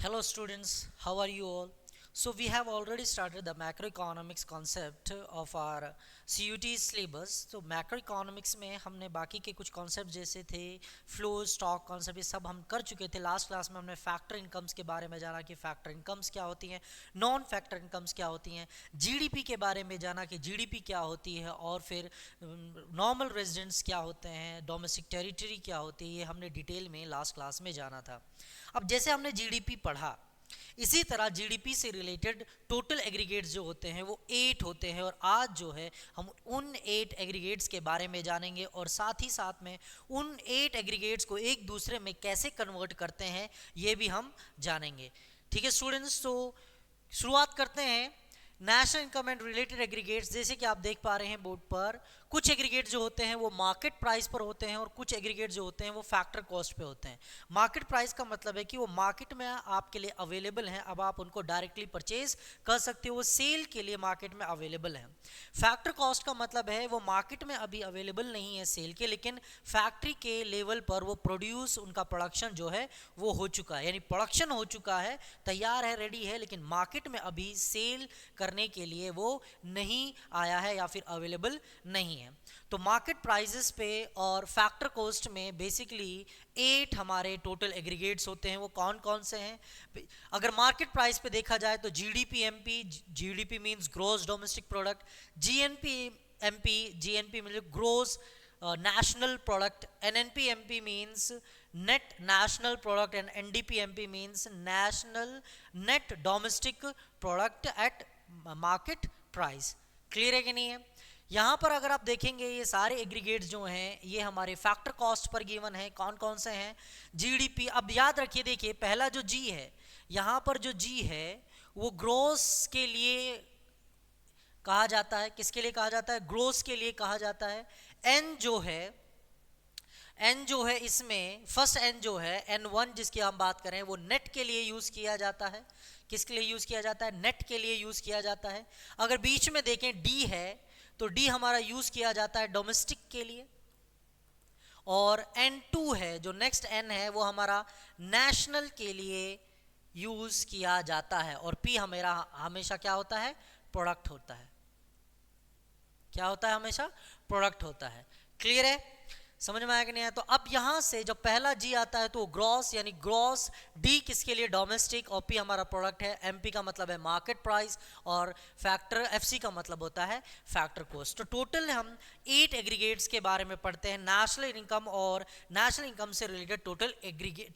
Hello students, how are you all? So we have already started the macroeconomics concept of our CUT syllabus. तो macroeconomics में हमने बाकी के कुछ concept जैसे थे फ्लो स्टॉक कॉन्सेप्ट, ये सब हम कर चुके थे। लास्ट क्लास में हमने फैक्टर इनकम्स के बारे में जाना कि फैक्टर इनकम्स क्या होती हैं, नॉन फैक्टर इनकम्स क्या होती हैं, जीडीपी के बारे में जाना कि जीडीपी क्या होती है, और फिर नॉर्मल रेजिडेंट्स क्या होते हैं, डोमेस्टिक टेरिटरी क्या होती है, ये हमने डिटेल में लास्ट क्लास में जाना था। अब जैसे हमने जीडीपी पढ़ा, इसी तरह जीडीपी से रिलेटेड टोटल एग्रीगेट्स जो होते हैं वो 8 होते हैं, और आज जो है हम उन 8 एग्रीगेट्स के बारे में जानेंगे और साथ ही साथ में उन 8 एग्रीगेट्स को एक दूसरे में कैसे कन्वर्ट करते हैं ये भी हम जानेंगे। ठीक है स्टूडेंट्स, तो शुरुआत करते हैं। National income and related aggregates, जैसे कि आप देख पा रहे हैं बोर्ड पर, कुछ एग्रीगेट जो होते हैं वो मार्केट प्राइस पर होते हैं और कुछ एग्रीगेट जो होते हैं वो फैक्टर कॉस्ट पे होते हैं। मार्केट प्राइस का मतलब है कि वो मार्केट में आपके लिए अवेलेबल हैं, अब आप उनको डायरेक्टली परचेज कर सकते हो, वो सेल के लिए मार्केट में अवेलेबल है। फैक्टर कॉस्ट का मतलब है वो मार्केट में अभी अवेलेबल नहीं है सेल के, लेकिन फैक्ट्री के लेवल पर वो प्रोड्यूस, उनका प्रोडक्शन जो है वो हो चुका है, यानी प्रोडक्शन हो चुका है, तैयार है, रेडी है, लेकिन मार्केट में अभी सेल करने के लिए वो नहीं आया है या फिर अवेलेबल नहीं है। तो मार्केट प्राइसेस पे और फैक्टर कॉस्ट में बेसिकली 8 हमारे टोटल एग्रीगेट्स होते हैं। वो कौन कौन से हैं? अगर मार्केट प्राइस पे देखा जाए तो GDP MP, GDP means gross domestic product, GNP MP, GNP मतलब gross national product, NNP-MP means net national product and NDP-MP means national net domestic product at market price। Clear है कि नहीं है? यहाँ पर अगर आप देखेंगे ये सारे एग्रीगेट्स जो हैं ये हमारे फैक्टर कॉस्ट पर गिवन है। कौन कौन से हैं? जीडीपी। अब याद रखिए, देखिए पहला जो जी है, यहाँ पर जो जी है वो ग्रोस के लिए कहा जाता है। किसके लिए कहा जाता है? ग्रोस के लिए कहा जाता है। एन जो है इसमें फर्स्ट एन जो है N1 जिसकी हम बात करें वो नेट के लिए यूज किया जाता है। किसके लिए यूज किया जाता है? नेट के लिए यूज किया जाता है। अगर बीच में देखें डी है तो डी हमारा यूज किया जाता है डोमेस्टिक के लिए, और N2 है जो नेक्स्ट एन है वो हमारा नेशनल के लिए यूज किया जाता है, और P हमेरा हमेशा क्या होता है? प्रोडक्ट होता है। क्या होता है? हमेशा प्रोडक्ट होता है। क्लियर है? समझ में आया कि नहीं आया? तो अब यहां से जब पहला जी आता है तो ग्रॉस, यानी ग्रॉस, डी किसके लिए? डोमेस्टिक, और पी हमारा प्रोडक्ट है, एमपी का मतलब है मार्केट प्राइस, और फैक्टर एफसी का मतलब होता है फैक्टर कॉस्ट। तो टोटल हम 8 एग्रीगेट्स के बारे में पढ़ते हैं। नेशनल इनकम और नेशनल इनकम से रिलेटेड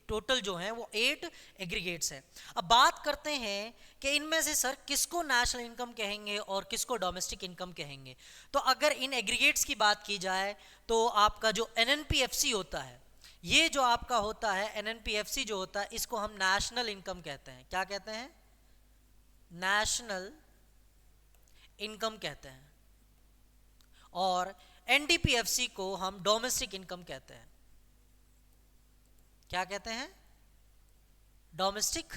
टोटल जो है वो 8 एग्रीगेट्स हैं। अब बात करते हैं कि इनमें से सर किसको नेशनल इनकम कहेंगे और किसको डोमेस्टिक इनकम कहेंगे। तो अगर इन एग्रीगेट्स की बात की जाए तो आपका जो एनएनपीएफसी होता है, ये जो आपका होता है एनएनपीएफसी जो होता है, इसको हम नेशनल इनकम कहते हैं। क्या कहते हैं? नेशनल इनकम कहते हैं। और एनडीपीएफसी को हम डोमेस्टिक इनकम कहते हैं। क्या कहते हैं? डोमेस्टिक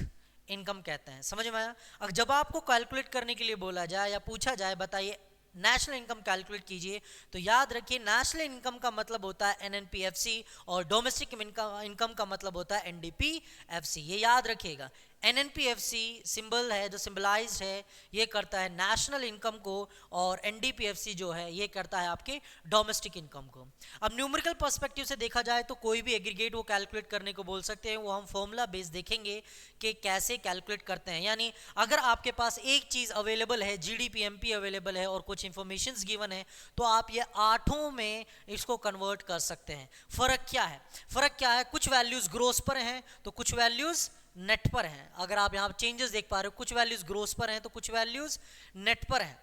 इनकम कहते हैं। समझ में आया? अगर जब आपको कैलकुलेट करने के लिए बोला जाए या पूछा जाए बताइए नेशनल इनकम कैलकुलेट कीजिए, तो याद रखिए नेशनल इनकम का मतलब होता है एनएनपीएफसी और डोमेस्टिक इनकम का मतलब होता है एनडीपीएफसी। ये याद रखिएगा। एनएनपीएफसी सिंबल है जो सिंबलाइज्ड है, ये करता है नेशनल इनकम को, और एनडीपीएफसी जो है ये करता है आपके डोमेस्टिक इनकम को। अब न्यूमेरिकल पर्सपेक्टिव से देखा जाए तो कोई भी एग्रीगेट वो कैलकुलेट करने को बोल सकते हैं, वो हम फॉर्मूला बेस देखेंगे कि कैसे कैलकुलेट करते हैं। यानी अगर आपके पास एक चीज़ अवेलेबल है, जीडीपी एमपी अवेलेबल है और कुछ इंफॉर्मेशन गिवन है, तो आप ये 8 में इसको कन्वर्ट कर सकते हैं। फर्क क्या है? फर्क क्या है? कुछ वैल्यूज ग्रोस पर हैं तो कुछ वैल्यूज नेट पर हैं। अगर आप यहाँ चेंजेस देख पा रहे हो, कुछ वैल्यूज ग्रोस पर हैं तो कुछ वैल्यूज नेट पर हैं।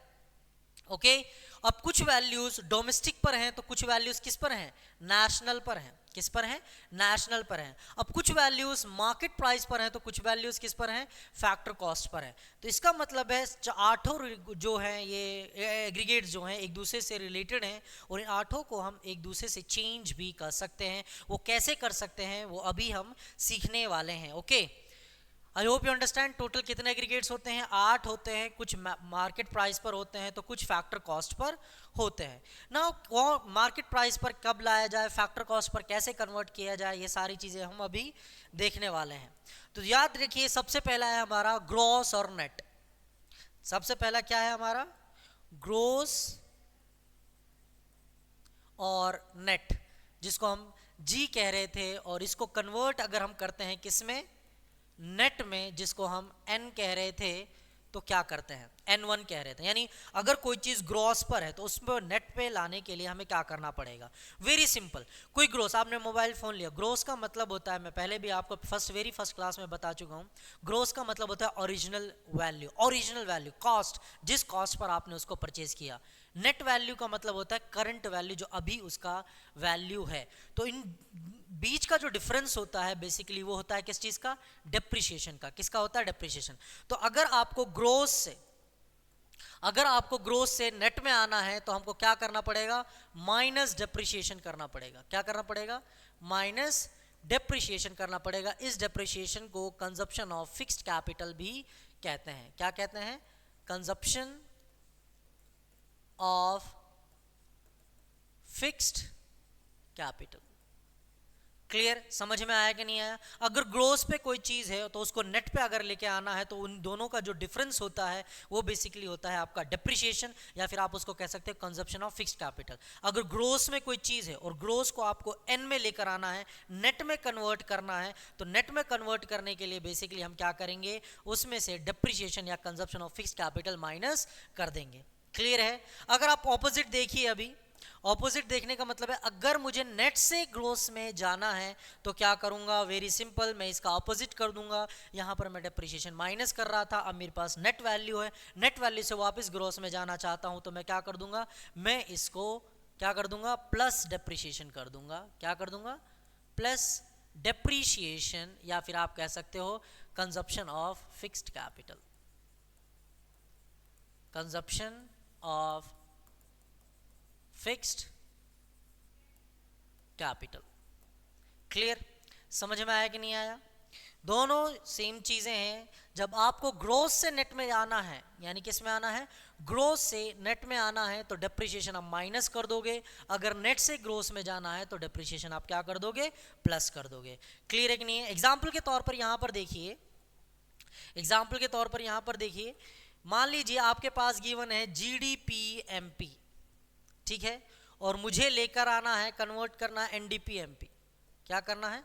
ओके अब कुछ वैल्यूज डोमेस्टिक पर हैं तो कुछ वैल्यूज किस पर हैं? नेशनल पर हैं। किस पर हैं? नेशनल पर हैं। अब कुछ वैल्यूज मार्केट प्राइस पर हैं तो कुछ वैल्यूज किस पर हैं? फैक्टर कॉस्ट पर हैं। तो इसका मतलब है 8 जो हैं ये एग्रीगेट्स जो हैं एक दूसरे से रिलेटेड हैं, और इन 8 को हम एक दूसरे से चेंज भी कर सकते हैं। वो कैसे कर सकते हैं वो अभी हम सीखने वाले हैं। Okay I hope you understand. Total कितने एग्रीगेट्स होते हैं? 8 होते हैं। कुछ मार्केट प्राइस पर होते हैं तो कुछ फैक्टर कॉस्ट पर होते हैं ना। मार्केट प्राइस पर कब लाया जाए, फैक्टर कॉस्ट पर कैसे कन्वर्ट किया जाए, ये सारी चीज़ें हम अभी देखने वाले हैं। तो याद रखिए, सबसे पहला है हमारा ग्रॉस और नेट। सबसे पहला क्या है हमारा? ग्रोस और नेट, जिसको हम जी कह रहे थे, और इसको कन्वर्ट अगर हम करते हैं किसमें? नेट में, जिसको हम एन कह रहे थे, तो क्या करते हैं? N1 कह रहे थे। यानी अगर कोई चीज ग्रॉस पर है तो उसमें नेट पे लाने के लिए हमें क्या करना पड़ेगा? Very simple. कोई ग्रोस, आपने मोबाइल फोन लिया, ग्रोस का मतलब होता है, मैं पहले भी आपको वेरी फर्स्ट क्लास में बता चुका हूं, ग्रोस का मतलब होता है original value. Original value, cost, जिस कॉस्ट पर आपने उसको परचेज किया। नेट वैल्यू का मतलब होता है करंट वैल्यू, जो अभी उसका वैल्यू है। तो इन बीच का जो डिफरेंस होता है बेसिकली वो होता है किस चीज का? डेप्रिसिएशन का। किसका होता है? डेप्रिसिएशन। तो अगर आपको ग्रोस से नेट में आना है तो हमको क्या करना पड़ेगा? माइनस डेप्रिसिएशन करना पड़ेगा। क्या करना पड़ेगा? माइनस डेप्रिसिएशन करना पड़ेगा। इस डेप्रिसिएशन को कंजप्शन ऑफ फिक्स्ड कैपिटल भी कहते हैं। क्या कहते हैं? Consumption of fixed capital. Clear? समझ में आया कि नहीं आया? अगर ग्रोस पे कोई चीज है तो उसको नेट पे अगर लेके आना है तो उन दोनों का जो डिफरेंस होता है वो बेसिकली होता है आपका डेप्रिसिएशन, या फिर आप उसको कह सकते हैं कंजप्शन ऑफ फिक्स्ड कैपिटल। अगर ग्रोस में कोई चीज है और ग्रोस को आपको एन में लेकर आना है, नेट में कन्वर्ट करना है, तो नेट में कन्वर्ट करने के लिए बेसिकली हम क्या करेंगे? उसमें से डेप्रिसिएशन या consumption of fixed capital minus कर देंगे। क्लियर है? अगर आप ऑपोजिट देखिए, अभी ऑपोजिट देखने का मतलब है, अगर मुझे नेट से ग्रोस में जाना है तो क्या करूंगा? वेरी सिंपल, मैं इसका ऑपोजिट कर दूंगा। यहां पर मैं डेप्रिसिएशन माइनस कर रहा था, अब मेरे पास नेट वैल्यू है, नेट वैल्यू से वापस ग्रोस में जाना चाहता हूं, तो मैं क्या कर दूंगा? मैं इसको क्या कर दूंगा? प्लस डेप्रिसिएशन कर दूंगा। क्या कर दूंगा? प्लस डेप्रिसिएशन, या फिर आप कह सकते हो consumption of fixed capital. Consumption of fixed capital. Clear? समझ में आया कि नहीं आया? दोनों सेम चीजें हैं। जब आपको ग्रोस से नेट में आना है, यानी किस में आना है? ग्रोस से नेट में आना है, तो डेप्रिसिएशन आप माइनस कर दोगे। अगर नेट से ग्रोस में जाना है तो डेप्रिसिएशन आप क्या कर दोगे? प्लस कर दोगे। क्लियर है कि नहीं है? एग्जाम्पल के तौर पर यहां पर देखिए, एग्जाम्पल के तौर पर यहां पर देखिए, मान लीजिए आपके पास गिवन है जीडीपी एमपी, ठीक है, और मुझे लेकर आना है, कन्वर्ट करना है एनडीपी एमपी। क्या करना है?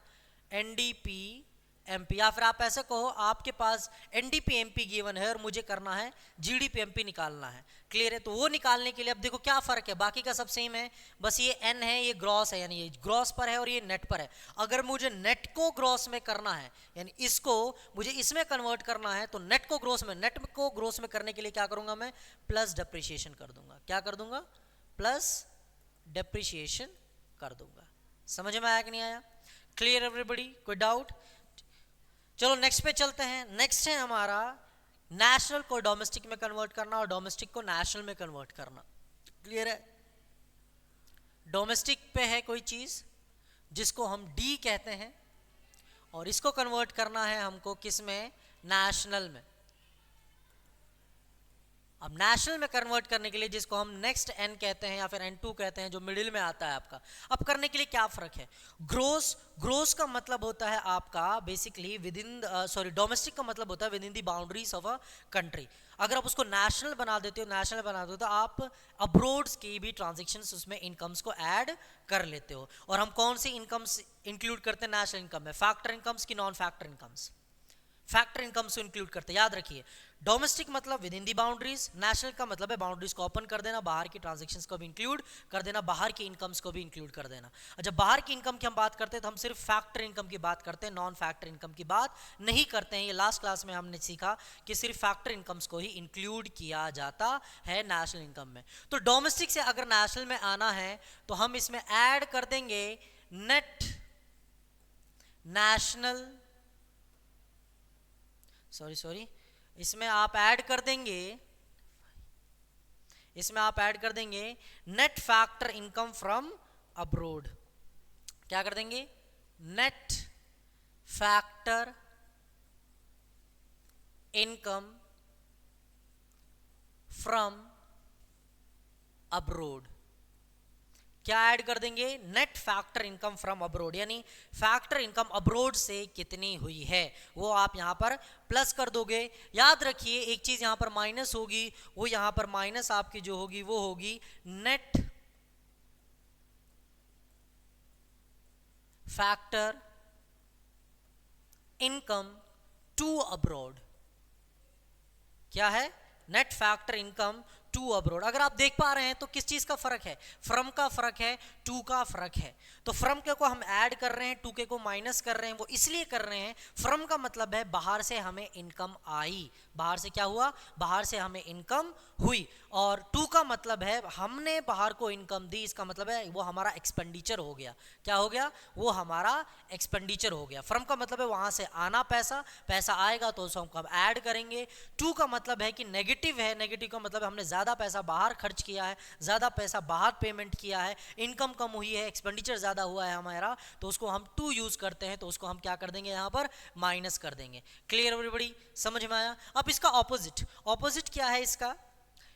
एनडीपी एमपी, या फिर आप ऐसे कहो आपके पास एनडीपी एमपी गिवन है और मुझे करना है जीडीपी एमपी निकालना है। क्लियर है? तो वो निकालने के लिए अब देखो क्या फर्क है, बाकी का सब सेम है, बस ये एन है, ये ग्रॉस है, यानी ये ग्रॉस पर है और ये नेट पर है। अगर मुझे नेट को ग्रॉस में करना है, यानी इसको मुझे इसमें कन्वर्ट करना है, तो नेट को ग्रॉस में करने के लिए क्या करूंगा? मैं प्लस डेप्रिसिएशन कर दूंगा। क्या कर दूंगा? प्लस डेप्रिसिएशन कर दूंगा। समझ में आया कि नहीं आया? Clear everybody? कोई डाउट? चलो नेक्स्ट पे चलते हैं। नेक्स्ट है हमारा नेशनल को डोमेस्टिक में कन्वर्ट करना और डोमेस्टिक को नेशनल में कन्वर्ट करना। क्लियर है? डोमेस्टिक पे है कोई चीज जिसको हम डी कहते हैं, और इसको कन्वर्ट करना है हमको किस में? नेशनल में। अब नेशनल में कन्वर्ट करने के लिए, जिसको हम नेक्स्ट एन कहते हैं या फिर N2 कहते हैं, जो मिडिल में आता है आपका, अब करने के लिए क्या फर्क है? ग्रोस का मतलब होता है आपका बेसिकली डोमेस्टिक का मतलब होता है with in the boundaries of a country. अगर आप उसको नेशनल बना देते हो तो आप अब्रोड्स की भी ट्रांजेक्शन्स उसमें इनकम्स को ऐड कर लेते हो। और हम कौन सी इनकम्स इंक्लूड करते हैं नेशनल इनकम में? फैक्टर इनकम्स की non factor incomes? Factor incomes को इंक्लूड करते हैं। याद रखिए, डोमेस्टिक मतलब with in the boundaries, national का मतलब है बाउंड्रीज को ओपन कर देना, बाहर की ट्रांजैक्शंस को भी इंक्लूड कर देना, बाहर की इनकम्स को भी इंक्लूड कर देना। जब बाहर की इनकम की हम बात करते हैं तो हम सिर्फ फैक्टर इनकम की बात करते हैं, नॉन फैक्टर इनकम की बात नहीं करते हैं। ये लास्ट क्लास में हमने सीखा कि सिर्फ फैक्टर इनकम्स को ही इंक्लूड किया जाता है नेशनल इनकम में। तो डोमेस्टिक से अगर नेशनल में आना है तो हम इसमें ऐड कर देंगे नेट नेशनल, सॉरी, इसमें आप ऐड कर देंगे net factor income from abroad. क्या कर देंगे? Net factor income from abroad. क्या ऐड कर देंगे? Net factor income from abroad, यानी फैक्टर इनकम अब्रोड से कितनी हुई है वो आप यहां पर प्लस कर दोगे। याद रखिए एक चीज यहां पर माइनस होगी, वो यहां पर माइनस आपकी जो होगी वो होगी net factor income to abroad. क्या है? Net factor income to abroad. अगर आप देख पा रहे हैं तो किस चीज का फर्क है? फ्रॉम का फर्क है, टू का फर्क है। तो फ्रॉम के को हम ऐड कर रहे हैं, टू के को माइनस कर रहे हैं। वो इसलिए कर रहे हैं, फ्रॉम का मतलब है बाहर से हमें इनकम आई, बाहर से क्या हुआ? बाहर से हमें इनकम हुई। और टू का मतलब है हमने बाहर को इनकम दी, इसका मतलब है वो हमारा एक्सपेंडिचर हो गया। क्या हो गया? वो हमारा एक्सपेंडिचर हो गया। फ्रॉम का मतलब है वहां से आना पैसा, पैसा आएगा तो उसको हम ऐड करेंगे। टू का मतलब है कि नेगेटिव है, नेगेटिव का मतलब हमने ज्यादा पैसा बाहर खर्च किया है, ज्यादा पैसा बाहर पेमेंट किया है, इनकम कम हुई है, एक्सपेंडिचर ज्यादा हुआ है हमारा, तो उसको हम टू यूज करते हैं, तो उसको हम क्या कर देंगे? यहां पर माइनस कर देंगे। Clear everybody? समझ में आया? अब इसका ऑपोजिट, ऑपोजिट क्या है इसका?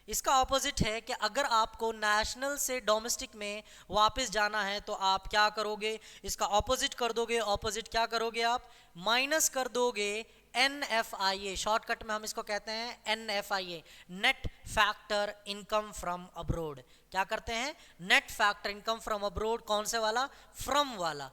इसका ऑपोजिट है कि अगर आपको नेशनल से डोमेस्टिक में वापस जाना है तो आप क्या करोगे? इसका ऑपोजिट कर दोगे। ऑपोजिट क्या करोगे आप? माइनस कर दोगे NFIA, शॉर्टकट में हम इसको कहते हैं NFIA, net factor income from abroad. क्या करते हैं? Net factor income from abroad. कौन से वाला? फ्रॉम वाला।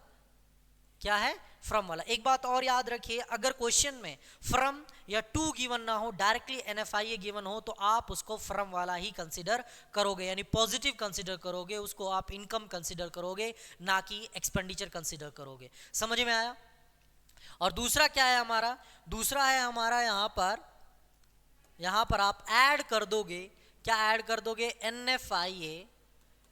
क्या है? फ्रॉम वाला। एक बात और याद रखिए, अगर क्वेश्चन में फ्रॉम या टू गिवन ना हो, डायरेक्टली NFIA गिवन हो, तो आप उसको फ्रॉम वाला ही कंसीडर करोगे, यानी पॉजिटिव कंसीडर करोगे, उसको आप इनकम कंसीडर करोगे, ना कि एक्सपेंडिचर कंसीडर करोगे। समझ में आया? और दूसरा क्या है हमारा? दूसरा है हमारा यहां पर आप ऐड कर दोगे। क्या ऐड कर दोगे? NFIA,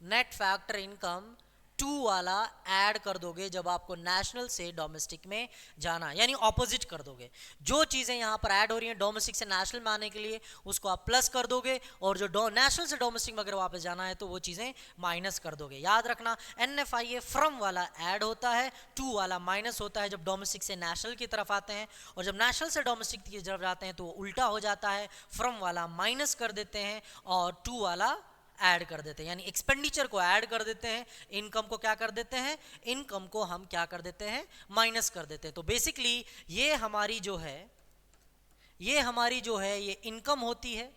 net factor income to वाला ऐड कर दोगे जब आपको नेशनल से डोमेस्टिक में जाना, यानी ऑपोजिट कर दोगे। जो चीजें यहां पर ऐड हो रही हैं डोमेस्टिक से नेशनल में आने के लिए, उसको आप प्लस कर दोगे, और जो नेशनल से डोमेस्टिक में अगर वापस जाना है तो वो चीजें माइनस कर दोगे। याद रखना, NFIA फ्रॉम वाला ऐड होता है, टू वाला माइनस होता है जब डोमेस्टिक से नेशनल की तरफ आते हैं, और जब नेशनल से डोमेस्टिक की तरफ जाते हैं तो उल्टा हो जाता है, फ्रॉम वाला माइनस कर देते हैं और टू वाला ऐड कर देते हैं, यानी एक्सपेंडिचर को ऐड कर देते हैं, इनकम को क्या कर देते हैं? इनकम को हम क्या कर देते हैं? माइनस कर देते हैं। तो बेसिकली ये हमारी जो है ये इनकम होती है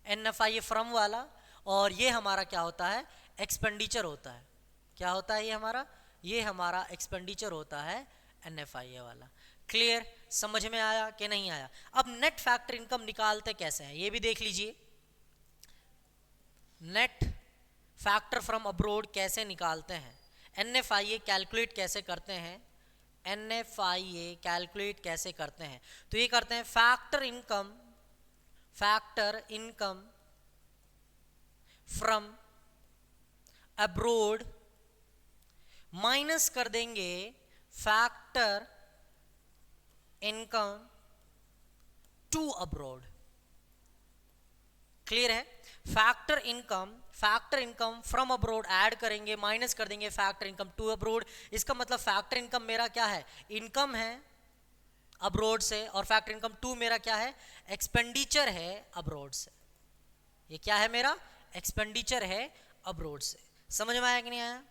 NFIA फ्रॉम वाला, और ये हमारा क्या होता है? एक्सपेंडिचर होता है। क्या होता है ये हमारा एक्सपेंडिचर होता है NFIA वाला। क्लियर? समझ में आया कि नहीं आया? अब नेट फैक्टर इनकम निकालते कैसे हैं ये भी देख लीजिए। नेट फैक्टर फ्रॉम अब्रोड कैसे निकालते हैं? NFIA कैलकुलेट कैसे करते हैं? NFIA कैलकुलेट कैसे करते हैं? तो ये करते हैं factor income from abroad minus कर देंगे factor income to abroad. Clear है? Factor income from abroad add करेंगे, माइनस कर देंगे फैक्टर इनकम टू अब्रोड। इसका मतलब फैक्टर इनकम मेरा क्या है? इनकम है अब्रोड से, और फैक्टर इनकम टू मेरा क्या है? एक्सपेंडिचर है अब्रोड से। ये क्या है मेरा? एक्सपेंडिचर है अब्रोड से। समझ में आया कि नहीं आया?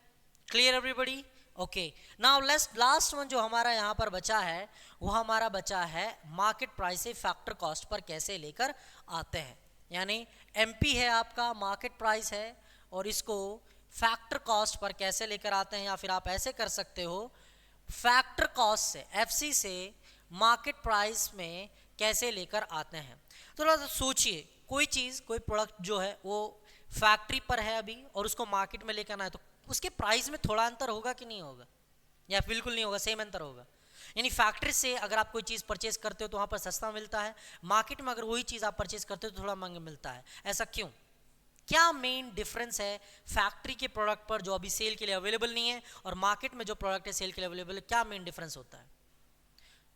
Clear everybody? Okay, now last one जो हमारा यहाँ पर बचा है, वो हमारा बचा है मार्केट प्राइस से फैक्टर कॉस्ट पर कैसे लेकर आते हैं। यानी MP है आपका, मार्केट प्राइस है, और इसको फैक्टर कॉस्ट पर कैसे लेकर आते हैं, या फिर आप ऐसे कर सकते हो, फैक्टर कॉस्ट से FC से मार्केट प्राइस में कैसे लेकर आते हैं। तो थोड़ा सा सोचिए, कोई प्रोडक्ट जो है वो फैक्ट्री पर है अभी, और उसको मार्केट में लेकर आना है, तो उसके प्राइस में थोड़ा अंतर होगा कि नहीं होगा? या बिल्कुल नहीं होगा, सेम अंतर होगा। यानी फैक्ट्री से अगर आप कोई चीज़ परचेज करते हो तो वहाँ पर सस्ता मिलता है, मार्केट में अगर वही चीज़ आप परचेज करते हो तो थोड़ा महंगा मिलता है। ऐसा क्यों? क्या मेन डिफरेंस है फैक्ट्री के प्रोडक्ट पर जो अभी सेल के लिए अवेलेबल नहीं है, और मार्केट में जो प्रोडक्ट है सेल के लिए अवेलेबल है? क्या मेन डिफरेंस होता है?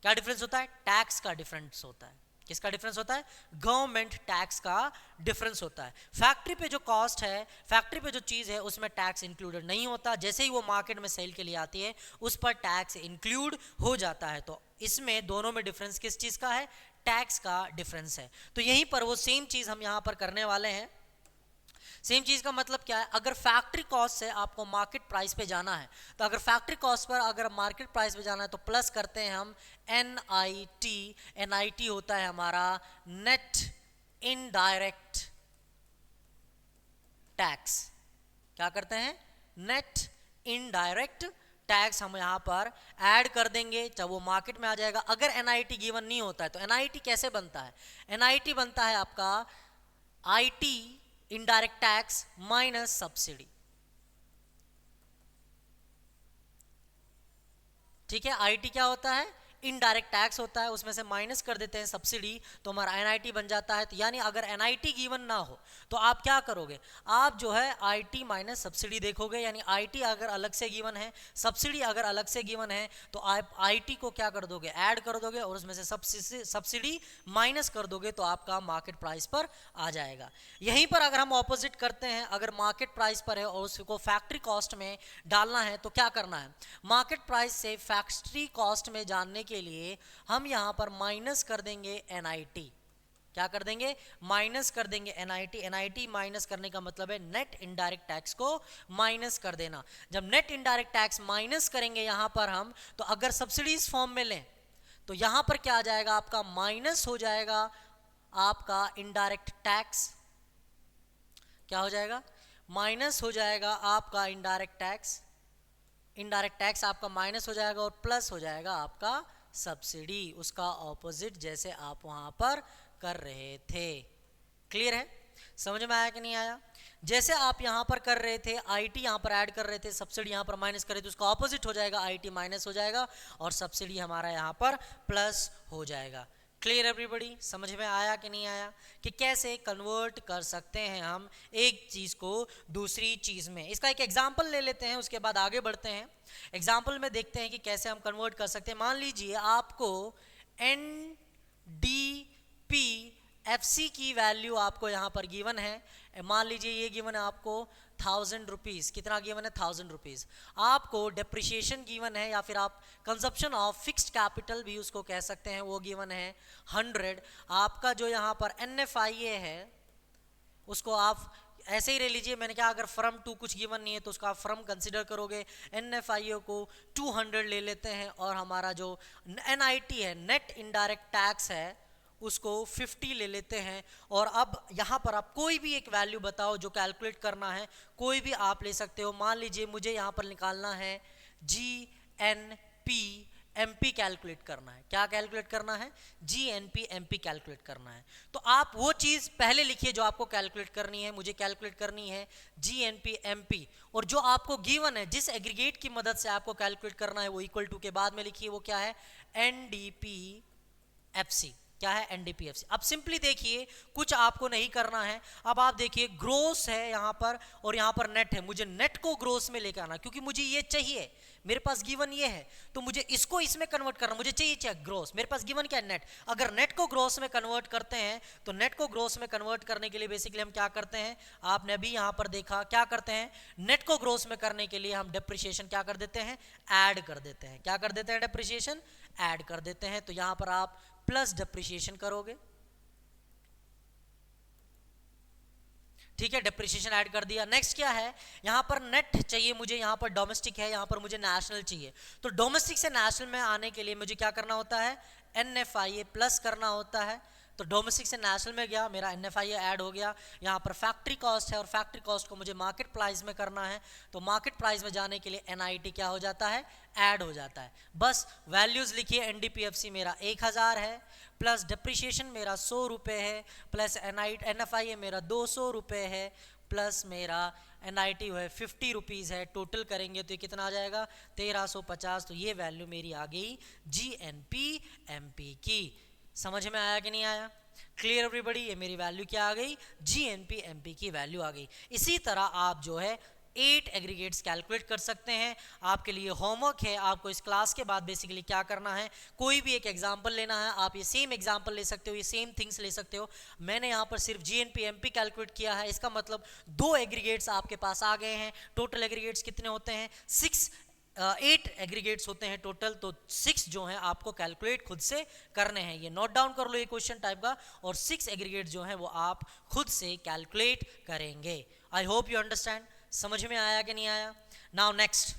क्या डिफरेंस होता है? टैक्स का डिफरेंस होता है। किसका डिफरेंस होता है? गवर्नमेंट टैक्स का डिफरेंस होता है। फैक्ट्री पे जो कॉस्ट है, फैक्ट्री पे जो चीज है उसमें टैक्स इंक्लूडेड नहीं होता, जैसे ही वो मार्केट में सेल के लिए आती है उस पर टैक्स इंक्लूड हो जाता है। तो इसमें दोनों में डिफरेंस किस चीज का है? टैक्स का डिफरेंस है। तो यहीं पर वो सेम चीज हम यहां पर करने वाले हैं। सेम चीज का मतलब क्या है? अगर फैक्ट्री कॉस्ट से आपको मार्केट प्राइस पे जाना है, तो अगर फैक्ट्री कॉस्ट पर अगर मार्केट प्राइस पे जाना है तो प्लस करते हैं हम NIT। NIT होता है हमारा नेट इनडायरेक्ट टैक्स। क्या करते हैं? नेट इनडायरेक्ट टैक्स हम यहां पर ऐड कर देंगे जब वो मार्केट में आ जाएगा। अगर NIT गिवन नहीं होता है तो NIT कैसे बनता है? NIT बनता है आपका IT indirect tax minus subsidy. ठीक है, IT क्या होता है? इनडायरेक्ट टैक्स होता है, उसमें से माइनस कर देते हैं सब्सिडी, तो हमारा NIT बन जाता है। तो यानी अगर NIT गिवन ना हो तो आप क्या करोगे? आप जो है IT माइनस सब्सिडी देखोगे, यानी IT अगर अलग से गिवन है, सब्सिडी अगर अलग से गिवन है, तो आप IT को क्या कर दोगे? ऐड कर दोगे और उसमें से सब्सिडी माइनस कर दोगे, तो आपका मार्केट प्राइस पर आ जाएगा। यहीं पर अगर हम ऑपोजिट करते हैं, अगर मार्केट प्राइस पर है और उसको फैक्ट्री कॉस्ट में डालना है तो क्या करना है? मार्केट प्राइस से फैक्ट्री कॉस्ट में जानने के लिए हम यहां पर माइनस कर देंगे NIT। क्या कर देंगे? माइनस कर देंगे NIT। NIT माइनस करने का मतलब है नेट इनडायरेक्ट टैक्स को माइनस कर देना। जब नेट इनडायरेक्ट टैक्स माइनस करेंगे यहां पर हम, तो अगर सब्सिडीज फॉर्म में लें तो यहां पर क्या आ जाएगा? आपका माइनस हो जाएगा आपका इनडायरेक्ट टैक्स। क्या हो जाएगा? माइनस हो जाएगा आपका इनडायरेक्ट टैक्स। इनडायरेक्ट टैक्स आपका माइनस हो जाएगा और प्लस हो जाएगा आपका सब्सिडी, उसका ऑपोजिट जैसे आप वहां पर कर रहे थे। क्लियर है? समझ में आया कि नहीं आया? जैसे आप यहां पर कर रहे थे, IT यहां पर ऐड कर रहे थे, सब्सिडी यहां पर माइनस कर रहे थे, उसका ऑपोजिट हो जाएगा, IT माइनस हो जाएगा और सब्सिडी हमारा यहां पर प्लस हो जाएगा। Clear everybody? समझ में आया कि नहीं आया कि कैसे कन्वर्ट कर सकते हैं हम एक चीज को दूसरी चीज में? इसका एक एग्जांपल ले लेते हैं, उसके बाद आगे बढ़ते हैं। एग्जांपल में देखते हैं कि कैसे हम कन्वर्ट कर सकते हैं। मान लीजिए आपको NDPFC की वैल्यू आपको यहां पर गिवन है। मान लीजिए ये गिवन है आपको 1000 रुपीज। कितना गिवन है? 1000 रुपीज। आपको डेप्रिसिएशन गिवन है, या फिर आप कंजप्शन ऑफ फिक्स्ड कैपिटल भी उसको कह सकते हैं, वो गिवन है 100। आपका जो यहाँ पर NFIA है उसको आप ऐसे ही ले लीजिए। मैंने कहा अगर फ्रॉम टू कुछ गिवन नहीं है तो उसका आप फ्रॉम कंसिडर करोगे। NFIA को 200 ले लेते हैं और हमारा जो NIT है, नेट इनडायरेक्ट टैक्स है, उसको 50 ले लेते हैं। और अब यहाँ पर आप कोई भी एक वैल्यू बताओ जो कैलकुलेट करना है, कोई भी आप ले सकते हो। मान लीजिए मुझे यहाँ पर निकालना है GNP/MP कैलकुलेट करना है। क्या कैलकुलेट करना है? GNP/MP कैलकुलेट करना है। तो आप वो चीज़ पहले लिखिए जो आपको कैलकुलेट करनी है। मुझे कैलकुलेट करनी है GNP/MP, और जो आपको गिवन है, जिस एग्रीगेट की मदद से आपको कैलकुलेट करना है, वो इक्वल टू के बाद में लिखिए, वो क्या है? NDPFC। क्या है? NDPFC। अब सिंपली देखिए, कुछ आपको नहीं करना है। अब आप देखिए, ग्रोस है यहाँ पर और यहाँ पर नेट है। मुझे नेट को ग्रोस में लेकर आना, क्योंकि मुझे ये चाहिए। मेरे पास गिवन ये है तो मुझे इसको इसमें कन्वर्ट करना। मुझे चाहिए ग्रोस, मेरे पास गिवन क्या है? नेट। अगर नेट को ग्रोस में कन्वर्ट करते हैं तो नेट को ग्रोस में कन्वर्ट करने के लिए बेसिकली हम क्या करते हैं? आपने अभी यहाँ पर देखा, क्या करते हैं? नेट को ग्रोस में करने के लिए हम डेप्रिसिएशन क्या कर देते हैं? ऐड कर देते हैं। क्या कर देते हैं? डेप्रिसिएशन ऐड कर देते हैं। तो यहाँ पर आप प्लस डेप्रिसिएशन करोगे। ठीक है, डेप्रिसिएशन ऐड कर दिया। नेक्स्ट क्या है? यहाँ पर नेट चाहिए मुझे, यहाँ पर डोमेस्टिक है, यहाँ पर मुझे नेशनल चाहिए। तो डोमेस्टिक से नेशनल में आने के लिए मुझे क्या करना होता है? NFIA प्लस करना होता है। तो डोमेस्टिक से नेशनल में गया, मेरा NFIA ऐड हो गया। यहाँ पर फैक्ट्री कॉस्ट है और फैक्ट्री कॉस्ट को मुझे मार्केट प्राइस में करना है, तो मार्केट प्राइस में जाने के लिए NIT क्या हो जाता है? ऐड हो जाता है। बस वैल्यूज लिखिए। NDPFC मेरा 1000 है, प्लस डिप्रिसिएशन मेरा 100 रुपये है, प्लस NFIA मेरा 200 रुपये है, प्लस मेरा NIT है 50 रुपीज़ है। टोटल करेंगे तो ये कितना आ जाएगा? 1350। तो ये वैल्यू मेरी आ गई GNP/MP की। समझ में आया कि नहीं आया? Clear everybody? ये मेरी वैल्यू क्या आ गई? GNP/MP की वैल्यू आ गई। इसी तरह आप जो है 8 एग्रीगेट्स कैलकुलेट कर सकते हैं। आपके लिए होमवर्क है, आपको इस क्लास के बाद बेसिकली क्या करना है, कोई भी एक एग्जांपल लेना है। आप ये सेम एग्जांपल ले सकते हो, ये सेम थिंग्स ले सकते हो। मैंने यहाँ पर सिर्फ जीएनपी एमपी कैलकुलेट किया है, इसका मतलब 2 एग्रीगेट्स आपके पास आ गए हैं। टोटल एग्रीगेट्स कितने होते हैं, 8 एग्रीगेट्स होते हैं टोटल, तो 6 जो हैं आपको कैलकुलेट खुद से करने हैं। ये नोट डाउन कर लो, ये क्वेश्चन टाइप का, और 6 एग्रीगेट्स जो हैं वो आप खुद से कैलकुलेट करेंगे। I hope you understand. समझ में आया कि नहीं आया? नाउ नेक्स्ट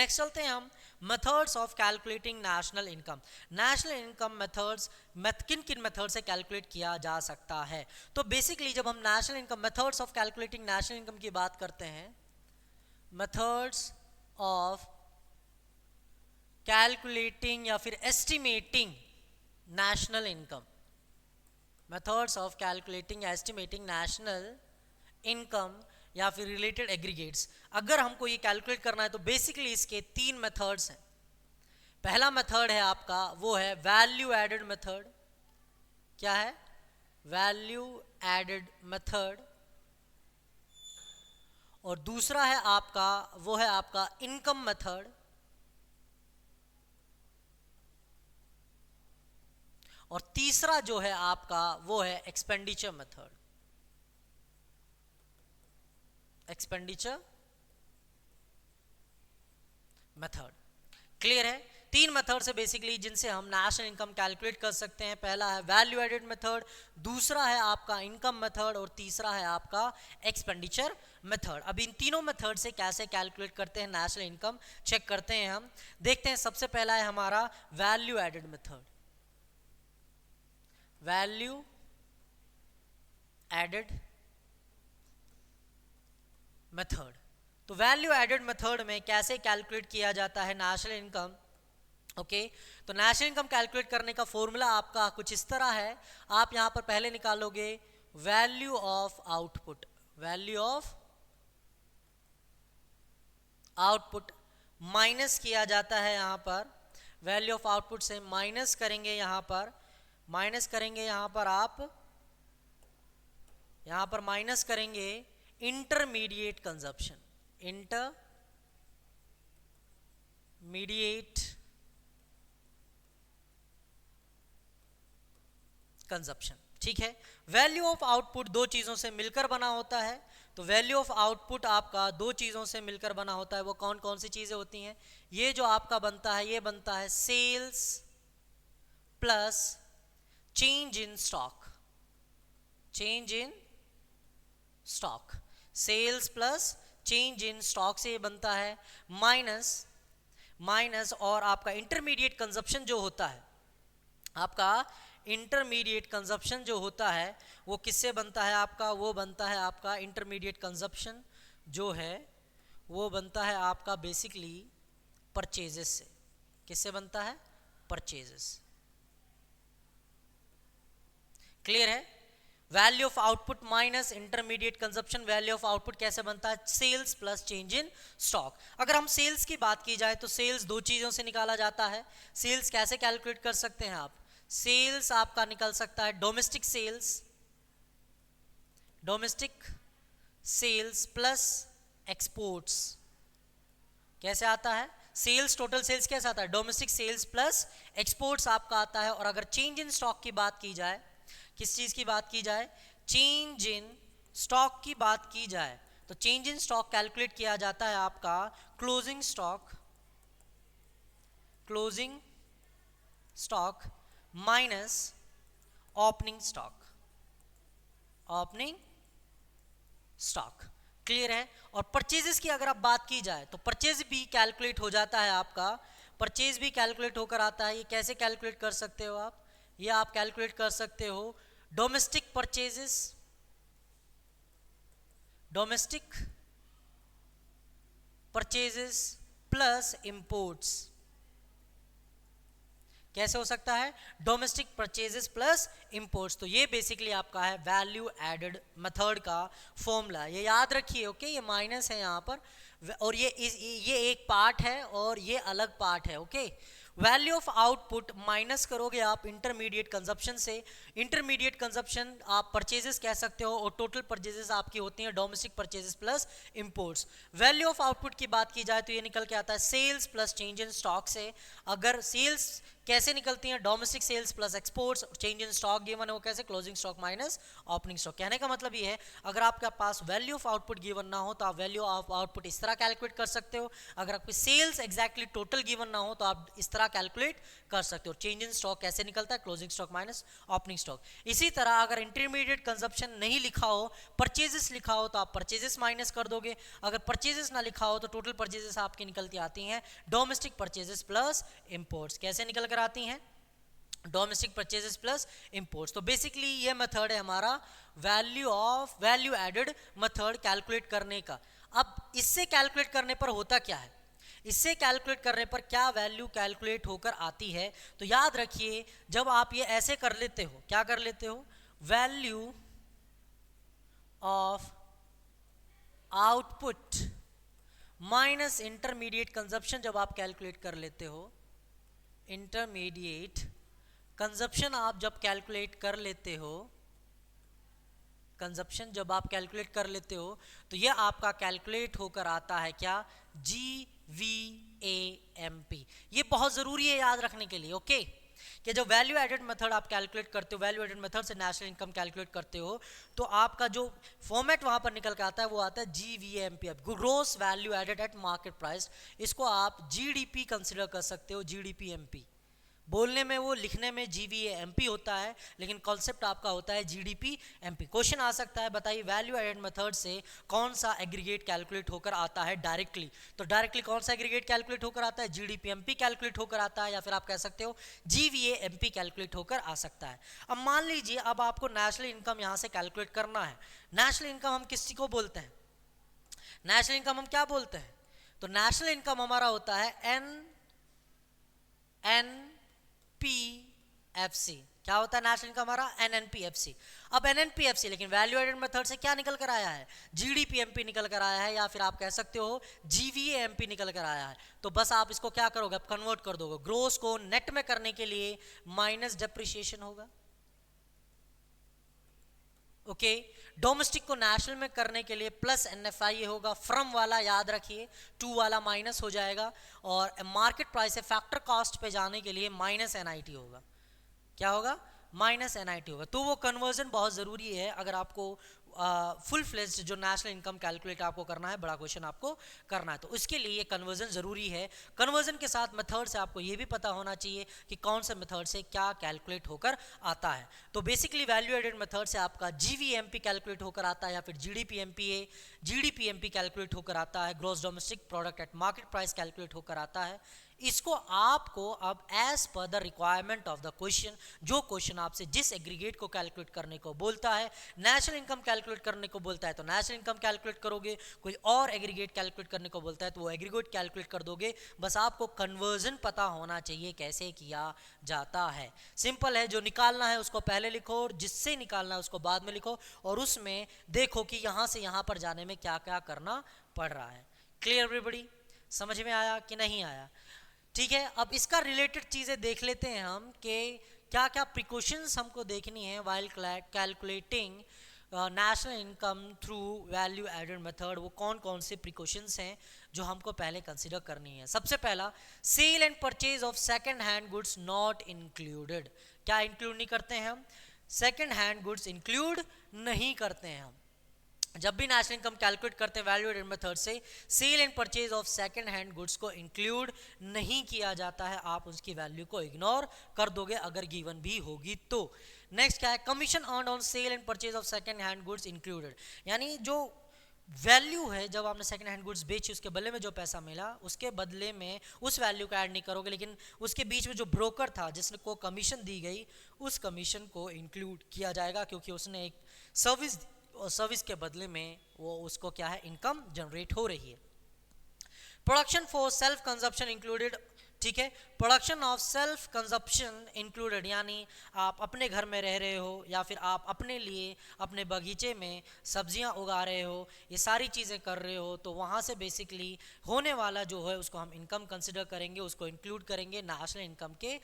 चलते हैं हम methods of calculating national income. National income methods, किन किन मेथड से कैलकुलेट किया जा सकता है। तो बेसिकली जब हम national income, methods of calculating national income की बात करते हैं, मेथड्स ऑफ कैलकुलेटिंग या फिर estimating national income, methods of calculating estimating national income या फिर रिलेटेड एग्रीगेट्स, अगर हमको ये कैलकुलेट करना है तो बेसिकली इसके 3 मेथड्स हैं। पहला मेथड है आपका, वो है वैल्यू एडेड मेथड। क्या है? Value added method. और दूसरा है आपका, वो है आपका इनकम मेथड। और तीसरा जो है आपका वो है expenditure method. Expenditure method clear है? 3 मेथड से बेसिकली जिनसे हम नेशनल इनकम कैलकुलेट कर सकते हैं। पहला है वैल्यू एडेड मेथड, दूसरा है आपका इनकम मेथड, और तीसरा है आपका एक्सपेंडिचर मेथड। अब इन तीनों मेथड से कैसे कैलकुलेट करते हैं नेशनल इनकम, चेक करते हैं हम। देखते हैं, सबसे पहला है हमारा value added method. Value added method. तो वैल्यू एडेड मेथड में कैसे कैलकुलेट किया जाता है नेशनल इनकम। ओके, तो नेशनल इनकम कैलकुलेट करने का फॉर्मूला आपका कुछ इस तरह है। आप यहां पर पहले निकालोगे value of output. Value of output minus किया जाता है यहां पर, वैल्यू ऑफ आउटपुट से माइनस करेंगे यहां पर, माइनस करेंगे यहां पर, आप यहां पर माइनस करेंगे इंटरमीडिएट कंजप्शन। इंटरमीडिएट कंजप्शन, ठीक है। वैल्यू ऑफ आउटपुट 2 चीजों से मिलकर बना होता है। तो वैल्यू ऑफ आउटपुट आपका 2 चीजों से मिलकर बना होता है। वो कौन कौन सी चीजें होती हैं? ये जो आपका बनता है, ये बनता है sales plus change in stock. Change in stock, sales plus change in stock से ये बनता है, माइनस और आपका इंटरमीडिएट कंजप्शन जो होता है, आपका इंटरमीडिएट कंजप्शन जो होता है वो किससे बनता है आपका? वो बनता है आपका इंटरमीडिएट कंजप्शन जो है वो बनता है आपका बेसिकली परचेजेस से। किससे बनता है? परचेजेस। क्लियर है? Value of output minus intermediate consumption, value of output कैसे बनता है? Sales plus change in stock. अगर हम सेल्स की बात की जाए तो सेल्स 2 चीजों से निकाला जाता है। सेल्स कैसे कैलकुलेट कर सकते हैं आप? सेल्स आपका निकल सकता है domestic sales, domestic sales plus exports. कैसे आता है? सेल्स, टोटल सेल्स कैसे आता है? डोमेस्टिक सेल्स प्लस एक्सपोर्ट्स आपका आता है। और अगर चेंज इन स्टॉक की बात की जाए, किस चीज की बात की जाए? चेंज इन स्टॉक की बात की जाए तो चेंज इन स्टॉक कैलकुलेट किया जाता है आपका closing stock, closing stock minus opening stock, opening stock. Clear है? और परचेजेस की अगर आप बात की जाए तो परचेज भी कैलकुलेट हो जाता है आपका, परचेज भी कैलकुलेट होकर आता है। ये कैसे कैलकुलेट कर सकते हो आप? ये आप कैलकुलेट कर सकते हो domestic purchases, domestic purchases plus imports. कैसे हो सकता है? Domestic purchases plus imports. तो ये बेसिकली आपका है वैल्यू एडेड मेथड का फॉर्मूला। ये याद रखिए, ओके। ये माइनस है यहाँ पर, और ये एक पार्ट है और ये अलग पार्ट है, okay. Value of output minus करोगे आप इंटरमीडिएट कंजप्शन से। इंटरमीडिएट कंजप्शन आप परचेजेस कह सकते हो और टोटल परचेजेस आपकी होती हैं domestic purchases plus imports. Value of output की बात की जाए तो ये निकल के आता है sales plus change in stock से। अगर सेल्स कैसे निकलती हैं, domestic sales plus exports, change in stock given है वो कैसे, closing stock minus opening stock. कहने का मतलब ये है अगर आपके पास वैल्यू ऑफ आउटपुट गिवन ना हो तो आप वैल्यू ऑफ आउटपुट इस तरह कैलकुलेट कर सकते हो। अगर आपकी सेल्स एग्जैक्टली टोटल गिवन ना हो तो आप इस तरह कैलकुलेट कर सकते हो। चेंज इन स्टॉक कैसे निकलता है, closing stock minus opening stock. इसी तरह अगर इंटरमीडिएट कंजप्शन नहीं लिखा हो, परचेजेस लिखा हो तो आप परचेजेस माइनस कर दोगे। अगर परचेजेस ना लिखा हो तो टोटल परचेजेस आपकी निकलती आती हैं डोमेस्टिक परचेजेस प्लस इंपोर्ट्स। कैसे निकल कर आती हैं, डोमेस्टिक परचेजेस प्लस इंपोर्ट्स। तो बेसिकली ये मेथड है हमारा वैल्यू एडेड मेथड कैलकुलेट करने का। अब इससे कैलकुलेट करने पर होता क्या है, इससे कैलकुलेट करने पर क्या वैल्यू कैलकुलेट होकर आती है, तो याद रखिए जब आप ये ऐसे कर लेते हो, क्या कर लेते हो, value of output minus intermediate consumption जब आप कैलकुलेट कर लेते हो, इंटरमीडिएट कंजप्शन आप जब कैलकुलेट कर लेते हो, कंजप्शन जब आप कैलकुलेट कर लेते हो तो ये आपका कैलकुलेट होकर आता है क्या, GVAMP। ये बहुत ज़रूरी है याद रखने के लिए, ओके कि जब वैल्यू एडेड मेथड आप कैलकुलेट करते हो, वैल्यू एडेड मेथड से नेशनल इनकम कैलकुलेट करते हो तो आपका जो फॉर्मेट वहाँ पर निकल के आता है वो आता है GVAMP, gross value added at market price. इसको आप GDP कंसिडर कर सकते हो, GDP-MP। बोलने में वो, लिखने में GVAMP होता है, लेकिन कॉन्सेप्ट आपका होता है GDP-MP। क्वेश्चन आ सकता है बताइए वैल्यू एडेड मेथड से कौन सा एग्रीगेट कैलकुलेट होकर आता है डायरेक्टली, तो डायरेक्टली कौन सा एग्रीगेट कैलकुलेट होकर आता है, GDP-MP कैलकुलेट होकर आता है, या फिर आप कह सकते हो GVAMP कैलकुलेट होकर आ सकता है। अब मान लीजिए अब आपको नेशनल इनकम यहाँ से कैलकुलेट करना है। नेशनल इनकम हम किसी को बोलते हैं, नेशनल इनकम हम क्या बोलते हैं, तो नेशनल इनकम हमारा होता है NNPFC। क्या होता है नेशनल इनकम हमारा, NNPFC। अब NNPFC लेकिन वैल्यू एडेड मेथड से क्या निकल कर आया है, GDP-MP निकल कर आया है, या फिर आप कह सकते हो GVAMP निकल कर आया है। तो बस आप इसको क्या करोगे, आप कन्वर्ट कर दोगे, ग्रोस को नेट में करने के लिए माइनस डेप्रिसिएशन होगा, ओके डोमेस्टिक को नेशनल में करने के लिए प्लस NFI होगा, फ्रॉम वाला याद रखिए 2 वाला माइनस हो जाएगा, और मार्केट प्राइस से फैक्टर कॉस्ट पे जाने के लिए माइनस NIT होगा। क्या होगा, माइनस NIT होगा। तो वो कन्वर्जन बहुत ज़रूरी है अगर आपको फुल फ्लेज्ड जो नेशनल इनकम कैलकुलेट आपको करना है, बड़ा क्वेश्चन आपको करना है, तो उसके लिए ये कन्वर्जन ज़रूरी है। कन्वर्जन के साथ मेथड से आपको ये भी पता होना चाहिए कि कौन से मेथड से क्या कैलकुलेट होकर आता है। तो बेसिकली वैल्यू एडेड मेथड से आपका GVAMP कैलकुलेट होकर आता है, या फिर GDP-MP कैलकुलेट होकर आता है, gross domestic product at market price calculate होकर आता है। इसको आपको अब as per the requirement of the question, जो क्वेश्चन आपसे जिस एग्रीगेट को कैलकुलेट करने को बोलता है, नेशनल इनकम कैलकुलेट करने को बोलता है तो नेशनल इनकम कैलकुलेट करोगे, कोई और एग्रीगेट कैलकुलेट करने को बोलता है तो वो एग्रीगेट कैलकुलेट कर दोगे। बस आपको कन्वर्जन पता होना चाहिए कैसे किया जाता है। सिंपल है, जो निकालना है उसको पहले लिखो और जिससे निकालना है उसको बाद में लिखो, और उसमें देखो कि यहाँ से यहाँ पर जाने में क्या क्या करना पड़ रहा है। क्लियर एवरीबॉडी, समझ में आया कि नहीं आया, ठीक है। अब इसका रिलेटेड चीज़ें देख लेते हैं हम कि क्या क्या प्रिकॉशंस हमको देखनी है while calculating national income through value added method. वो कौन कौन से प्रिकॉशंस हैं जो हमको पहले कंसिडर करनी है। सबसे पहला, sale and purchase of second hand goods not included. क्या इंक्लूड नहीं करते हैं हम, सेकंड हैंड गुड्स इंक्लूड नहीं करते हैं हम। जब भी नेशनल इनकम कैलकुलेट करते हैं वैल्यू एडेड मेथड से, sale and purchase of second hand goods को इंक्लूड नहीं किया जाता है, आप उसकी वैल्यू को इग्नोर कर दोगे अगर गिवन भी होगी तो। नेक्स्ट क्या है, commission earned on sale and purchase of second hand goods included, यानी जो वैल्यू है जब आपने सेकंड हैंड गुड्स बेची उसके बदले में जो पैसा मिला उसके बदले में उस वैल्यू को ऐड नहीं करोगे, लेकिन उसके बीच में जो ब्रोकर था जिसने को कमीशन दी गई उस कमीशन को इंक्लूड किया जाएगा, क्योंकि उसने एक सर्विस और सर्विस के बदले में वो उसको क्या है, इनकम जनरेट हो रही है। Production for self consumption included ठीक है। Production of self consumption included, यानी आप अपने घर में रह रहे हो या फिर आप अपने लिए अपने बगीचे में सब्जियां उगा रहे हो, ये सारी चीज़ें कर रहे हो, तो वहाँ से बेसिकली होने वाला जो है उसको हम इनकम कंसिडर करेंगे, उसको इंक्लूड करेंगे नेशनल इनकम के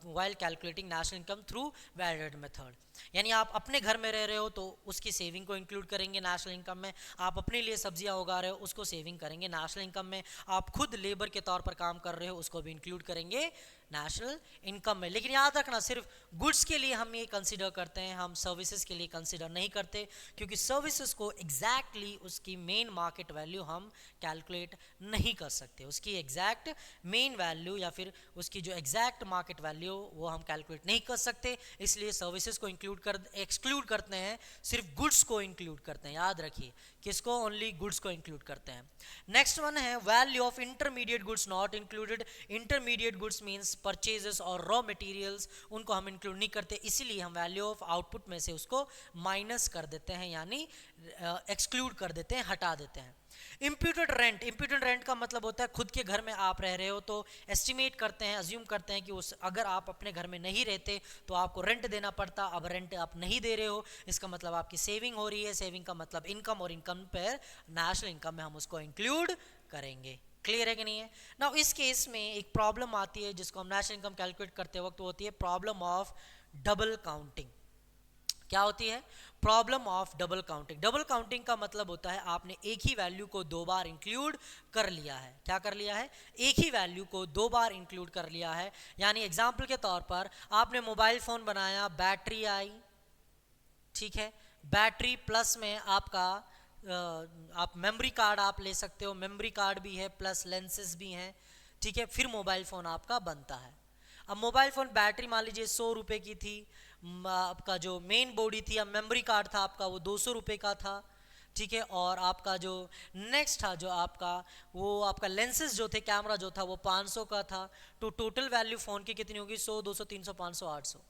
while calculating national income through validated method. यानी आप अपने घर में रह रहे हो तो उसकी सेविंग को इंक्लूड करेंगे नेशनल इनकम में, आप अपने लिए सब्जियां उगा रहे हो उसको सेविंग करेंगे नेशनल इनकम में, आप खुद लेबर के तौर पर काम कर रहे हो उसको भी इंक्लूड करेंगे नेशनल इनकम में। लेकिन याद रखना, सिर्फ गुड्स के लिए हम ये कंसीडर करते हैं, हम सर्विसेज के लिए कंसीडर नहीं करते, क्योंकि सर्विसेज को एग्जैक्टली उसकी मेन मार्केट वैल्यू हम कैलकुलेट नहीं कर सकते, उसकी एग्जैक्ट मेन वैल्यू या फिर उसकी जो एग्जैक्ट मार्केट वैल्यू वो हम कैलकुलेट नहीं कर सकते, इसलिए सर्विसेज को एक्सक्लूड करते हैं, सिर्फ गुड्स को इंक्लूड करते हैं। याद रखिए, किसको? ओनली गुड्स को इंक्लूड करते हैं। नेक्स्ट वन है value of intermediate goods not included. Intermediate goods means purchases और रॉ मटेरियल्स, उनको हम इंक्लूड नहीं करते, इसीलिए हम वैल्यू ऑफ आउटपुट में से उसको माइनस कर देते हैं, यानी एक्सक्लूड कर देते हैं, हटा देते हैं। इम्प्यूटेड रेंट, इम्प्यूटेड रेंट का मतलब होता है खुद के घर में आप रह रहे हो तो एस्टिमेट करते हैं, अज्यूम करते हैं कि उस अगर आप अपने घर में नहीं रहते तो आपको रेंट देना पड़ता, अब रेंट आप नहीं दे रहे हो, इसका मतलब आपकी सेविंग हो रही है, सेविंग का मतलब इनकम, और इनकम पर नेशनल इनकम में हम उसको इंक्लूड करेंगे। क्लियर है कि नहीं है? नाउ इस केस में एक प्रॉब्लम आती है जिसको हम नेशनल इनकम कैलकुलेट करते वक्त होती है प्रॉब्लम ऑफ डबल काउंटिंग। क्या होती है? Problem of double counting. Double counting का मतलब होता है आपने एक ही वैल्यू को दो बार इंक्लूड कर लिया है। क्या कर लिया है? एक ही वैल्यू को दो बार इंक्लूड कर लिया है। यानी एग्जांपल के तौर पर आपने मोबाइल फोन बनाया, बैटरी आई, ठीक है, बैटरी प्लस में आपका आप मेमोरी कार्ड आप ले सकते हो, मेमोरी कार्ड भी है प्लस लेंसेज भी हैं, ठीक है, फिर मोबाइल फ़ोन आपका बनता है। अब मोबाइल फ़ोन बैटरी मान लीजिए 100 रुपये की थी, आपका जो मेन बॉडी थी, अब मेमोरी कार्ड था आपका वो 200 रुपये का था, ठीक है, और आपका जो नेक्स्ट था जो आपका वो आपका लेंसेज जो थे, कैमरा जो था वो 500 का था, तो टोटल वैल्यू फ़ोन की कितनी होगी? 100, 200, 300, 500, 800।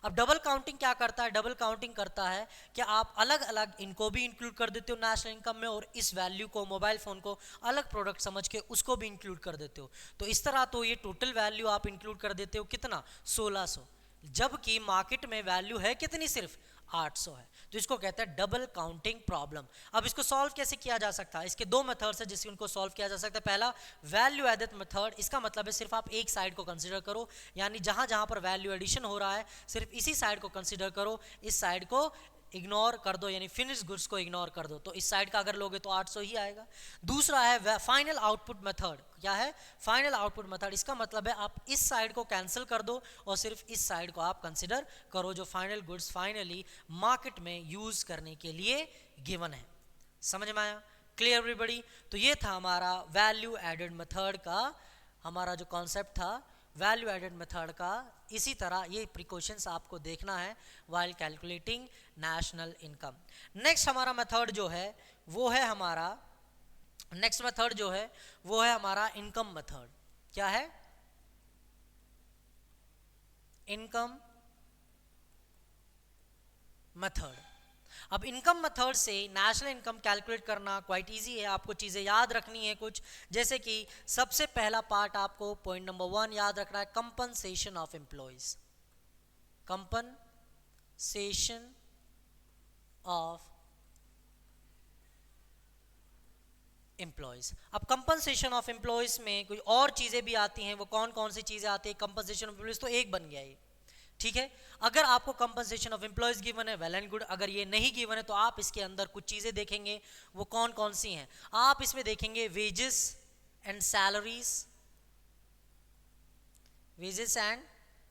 अब डबल काउंटिंग क्या करता है? डबल काउंटिंग करता है कि आप अलग अलग इनको भी इंक्लूड कर देते हो नेशनल इनकम में, और इस वैल्यू को, मोबाइल फोन को अलग प्रोडक्ट समझ के उसको भी इंक्लूड कर देते हो। तो इस तरह तो ये टोटल वैल्यू आप इंक्लूड कर देते हो कितना? 1600, जबकि मार्केट में वैल्यू है कितनी? सिर्फ 800 है। तो इसको कहते हैं डबल काउंटिंग प्रॉब्लम। अब इसको सॉल्व कैसे किया जा सकता है? इसके दो मेथड्स है जिससे उनको सॉल्व किया जा सकता है। पहला वैल्यू एडेड मेथड, इसका मतलब है सिर्फ आप एक साइड को कंसीडर करो, यानी जहां जहां पर वैल्यू एडिशन हो रहा है सिर्फ इसी साइड को कंसीडर करो, इस साइड को इग्नोर कर दो, यानी फिनिश गुड्स को इग्नोर कर दो, तो इस साइड का अगर लोगे तो 800 ही आएगा। दूसरा है फाइनल आउटपुट मेथड। क्या है? Final output method. इसका मतलब है आप इस साइड को कैंसिल कर दो और सिर्फ इस साइड को आप कंसिडर करो जो फाइनल गुड्स फाइनली मार्केट में यूज करने के लिए गिवन है। समझ में आया? Clear everybody? तो ये था हमारा वैल्यू एडेड मेथड का हमारा जो कॉन्सेप्ट था, वैल्यू एडेड मेथड का। इसी तरह ये प्रिकॉशंस आपको देखना है while calculating national income. Next हमारा मेथड जो है वो है हमारा नेक्स्ट मेथड जो है वो है हमारा इनकम मेथड। क्या है? Income method. अब इनकम मेथड से नेशनल इनकम कैलकुलेट करना क्वाइट इजी है। आपको चीज़ें याद रखनी है कुछ, जैसे कि सबसे पहला पार्ट आपको पॉइंट नंबर 1 याद रखना है, compensation of employees. Compensation of employees. अब कंपनसेशन ऑफ एम्प्लॉयज में कोई और चीज़ें भी आती हैं, वो कौन कौन सी चीज़ें आती है? कंपनसेशन ऑफ एम्प्लॉयज तो एक बन गया ये, ठीक है। अगर आपको कंपनसेशन ऑफ एम्प्लॉयज गिवन है, वेल एंड गुड। अगर ये नहीं गिवन है तो आप इसके अंदर कुछ चीजें देखेंगे, वो कौन कौन सी हैं? आप इसमें देखेंगे wages and salaries, wages and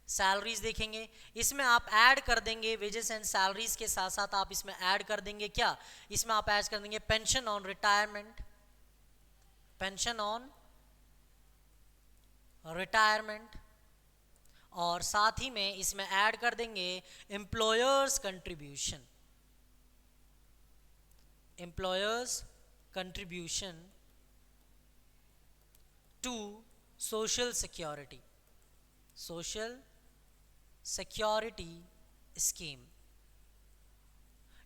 salaries देखेंगे। इसमें आप ऐड कर देंगे वेजेस एंड सैलरीज के साथ साथ आप इसमें ऐड कर देंगे क्या? इसमें आप ऐड कर देंगे pension on retirement, pension on retirement, और साथ ही में इसमें ऐड कर देंगे employers contribution, employers contribution to social security, social security scheme.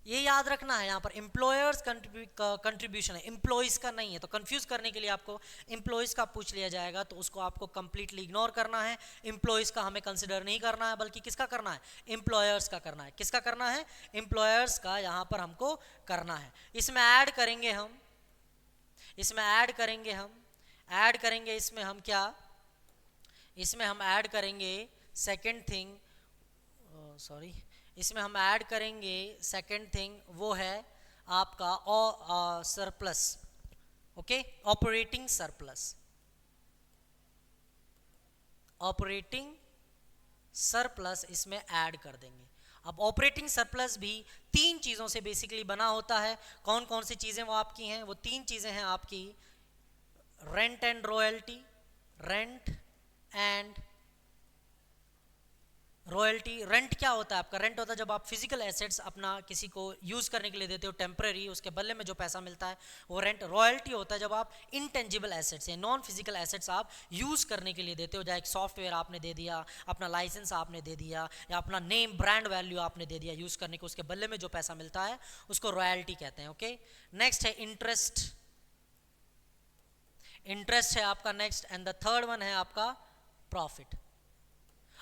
ये याद रखना है, यहाँ पर एम्प्लॉयर्स कंट्रीब्यूशन है, एम्प्लॉयज का नहीं है, तो कंफ्यूज करने के लिए आपको एम्प्लॉयज का पूछ लिया जाएगा तो उसको आपको कंप्लीटली इग्नोर करना है। एम्प्लॉयज का हमें कंसिडर नहीं करना है, बल्कि किसका करना है, एम्प्लॉयर्स का करना है। किसका करना है, एम्प्लॉयर्स का यहाँ पर हमको करना है। इसमें ऐड करेंगे हम, इसमें ऐड करेंगे हम, ऐड करेंगे इसमें हम क्या, इसमें हम ऐड करेंगे सेकेंड थिंग, सॉरी, इसमें हम ऐड करेंगे सेकेंड थिंग, वो है आपका surplus. Okay, operating surplus, operating surplus इसमें ऐड कर देंगे। अब ऑपरेटिंग सरप्लस भी तीन चीज़ों से बेसिकली बना होता है। कौन कौन सी चीज़ें वो आपकी हैं, वो तीन चीज़ें हैं आपकी, rent and royalty, rent and royalty. Rent क्या होता है आपका, रेंट होता है जब आप फिजिकल एसेट्स अपना किसी को यूज़ करने के लिए देते हो टेम्पररी, उसके बदले में जो पैसा मिलता है वो रेंट। रॉयल्टी होता है जब आप इनटेंजिबल एसेट्स या नॉन फिजिकल एसेट्स आप यूज़ करने के लिए देते हो, चाहे एक सॉफ्टवेयर आपने दे दिया, अपना लाइसेंस आपने दे दिया, या अपना नेम ब्रांड वैल्यू आपने दे दिया यूज़ करने को, उसके बदले में जो पैसा मिलता है उसको रॉयल्टी कहते हैं। ओके, नेक्स्ट है इंटरेस्ट, इंटरेस्ट है आपका next, and the third one है आपका प्रॉफिट।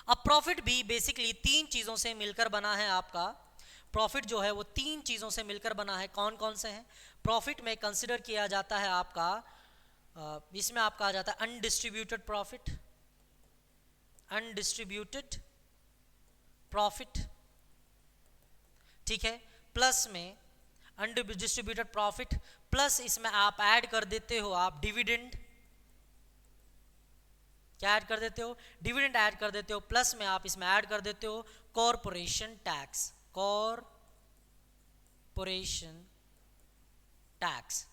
अब प्रॉफिट भी बेसिकली तीन चीज़ों से मिलकर बना है आपका, प्रॉफिट जो है वो तीन चीज़ों से मिलकर बना है। कौन कौन से हैं, प्रॉफिट में कंसिडर किया जाता है आपका, इसमें आपका आ जाता है अनडिस्ट्रीब्यूटेड प्रॉफिट, अनडिस्ट्रीब्यूटेड प्रॉफिट, ठीक है, प्लस में अनडिस्ट्रीब्यूटेड प्रॉफिट, प्लस इसमें आप ऐड कर देते हो आप डिविडेंड, क्या ऐड कर देते हो, डिविडेंड ऐड कर देते हो, प्लस में आप इसमें ऐड कर देते हो कॉरपोरेशन टैक्स, कॉरपोरेशन टैक्स,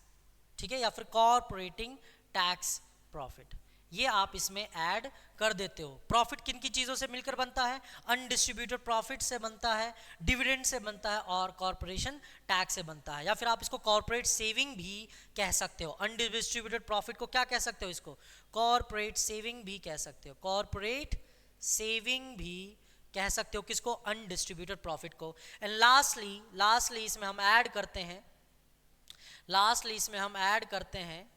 ठीक है, या फिर कॉरपोरेटिंग टैक्स प्रॉफिट, ये आप इसमें ऐड कर देते हो। प्रॉफिट किन की चीज़ों से मिलकर बनता है, अनडिस्ट्रीब्यूटेड प्रॉफिट से बनता है, डिविडेंड से बनता है और कॉरपोरेशन टैक्स से बनता है, या फिर आप इसको कॉरपोरेट सेविंग भी कह सकते हो। अनडिस्ट्रीब्यूटेड प्रॉफिट को क्या कह सकते हो, इसको कॉरपोरेट सेविंग भी कह सकते हो, कॉरपोरेट सेविंग भी कह सकते हो, किसको, अनडिस्ट्रीब्यूटेड प्रॉफिट को। एंड लास्टली इसमें हम ऐड करते हैं, लास्टली इसमें हम ऐड करते हैं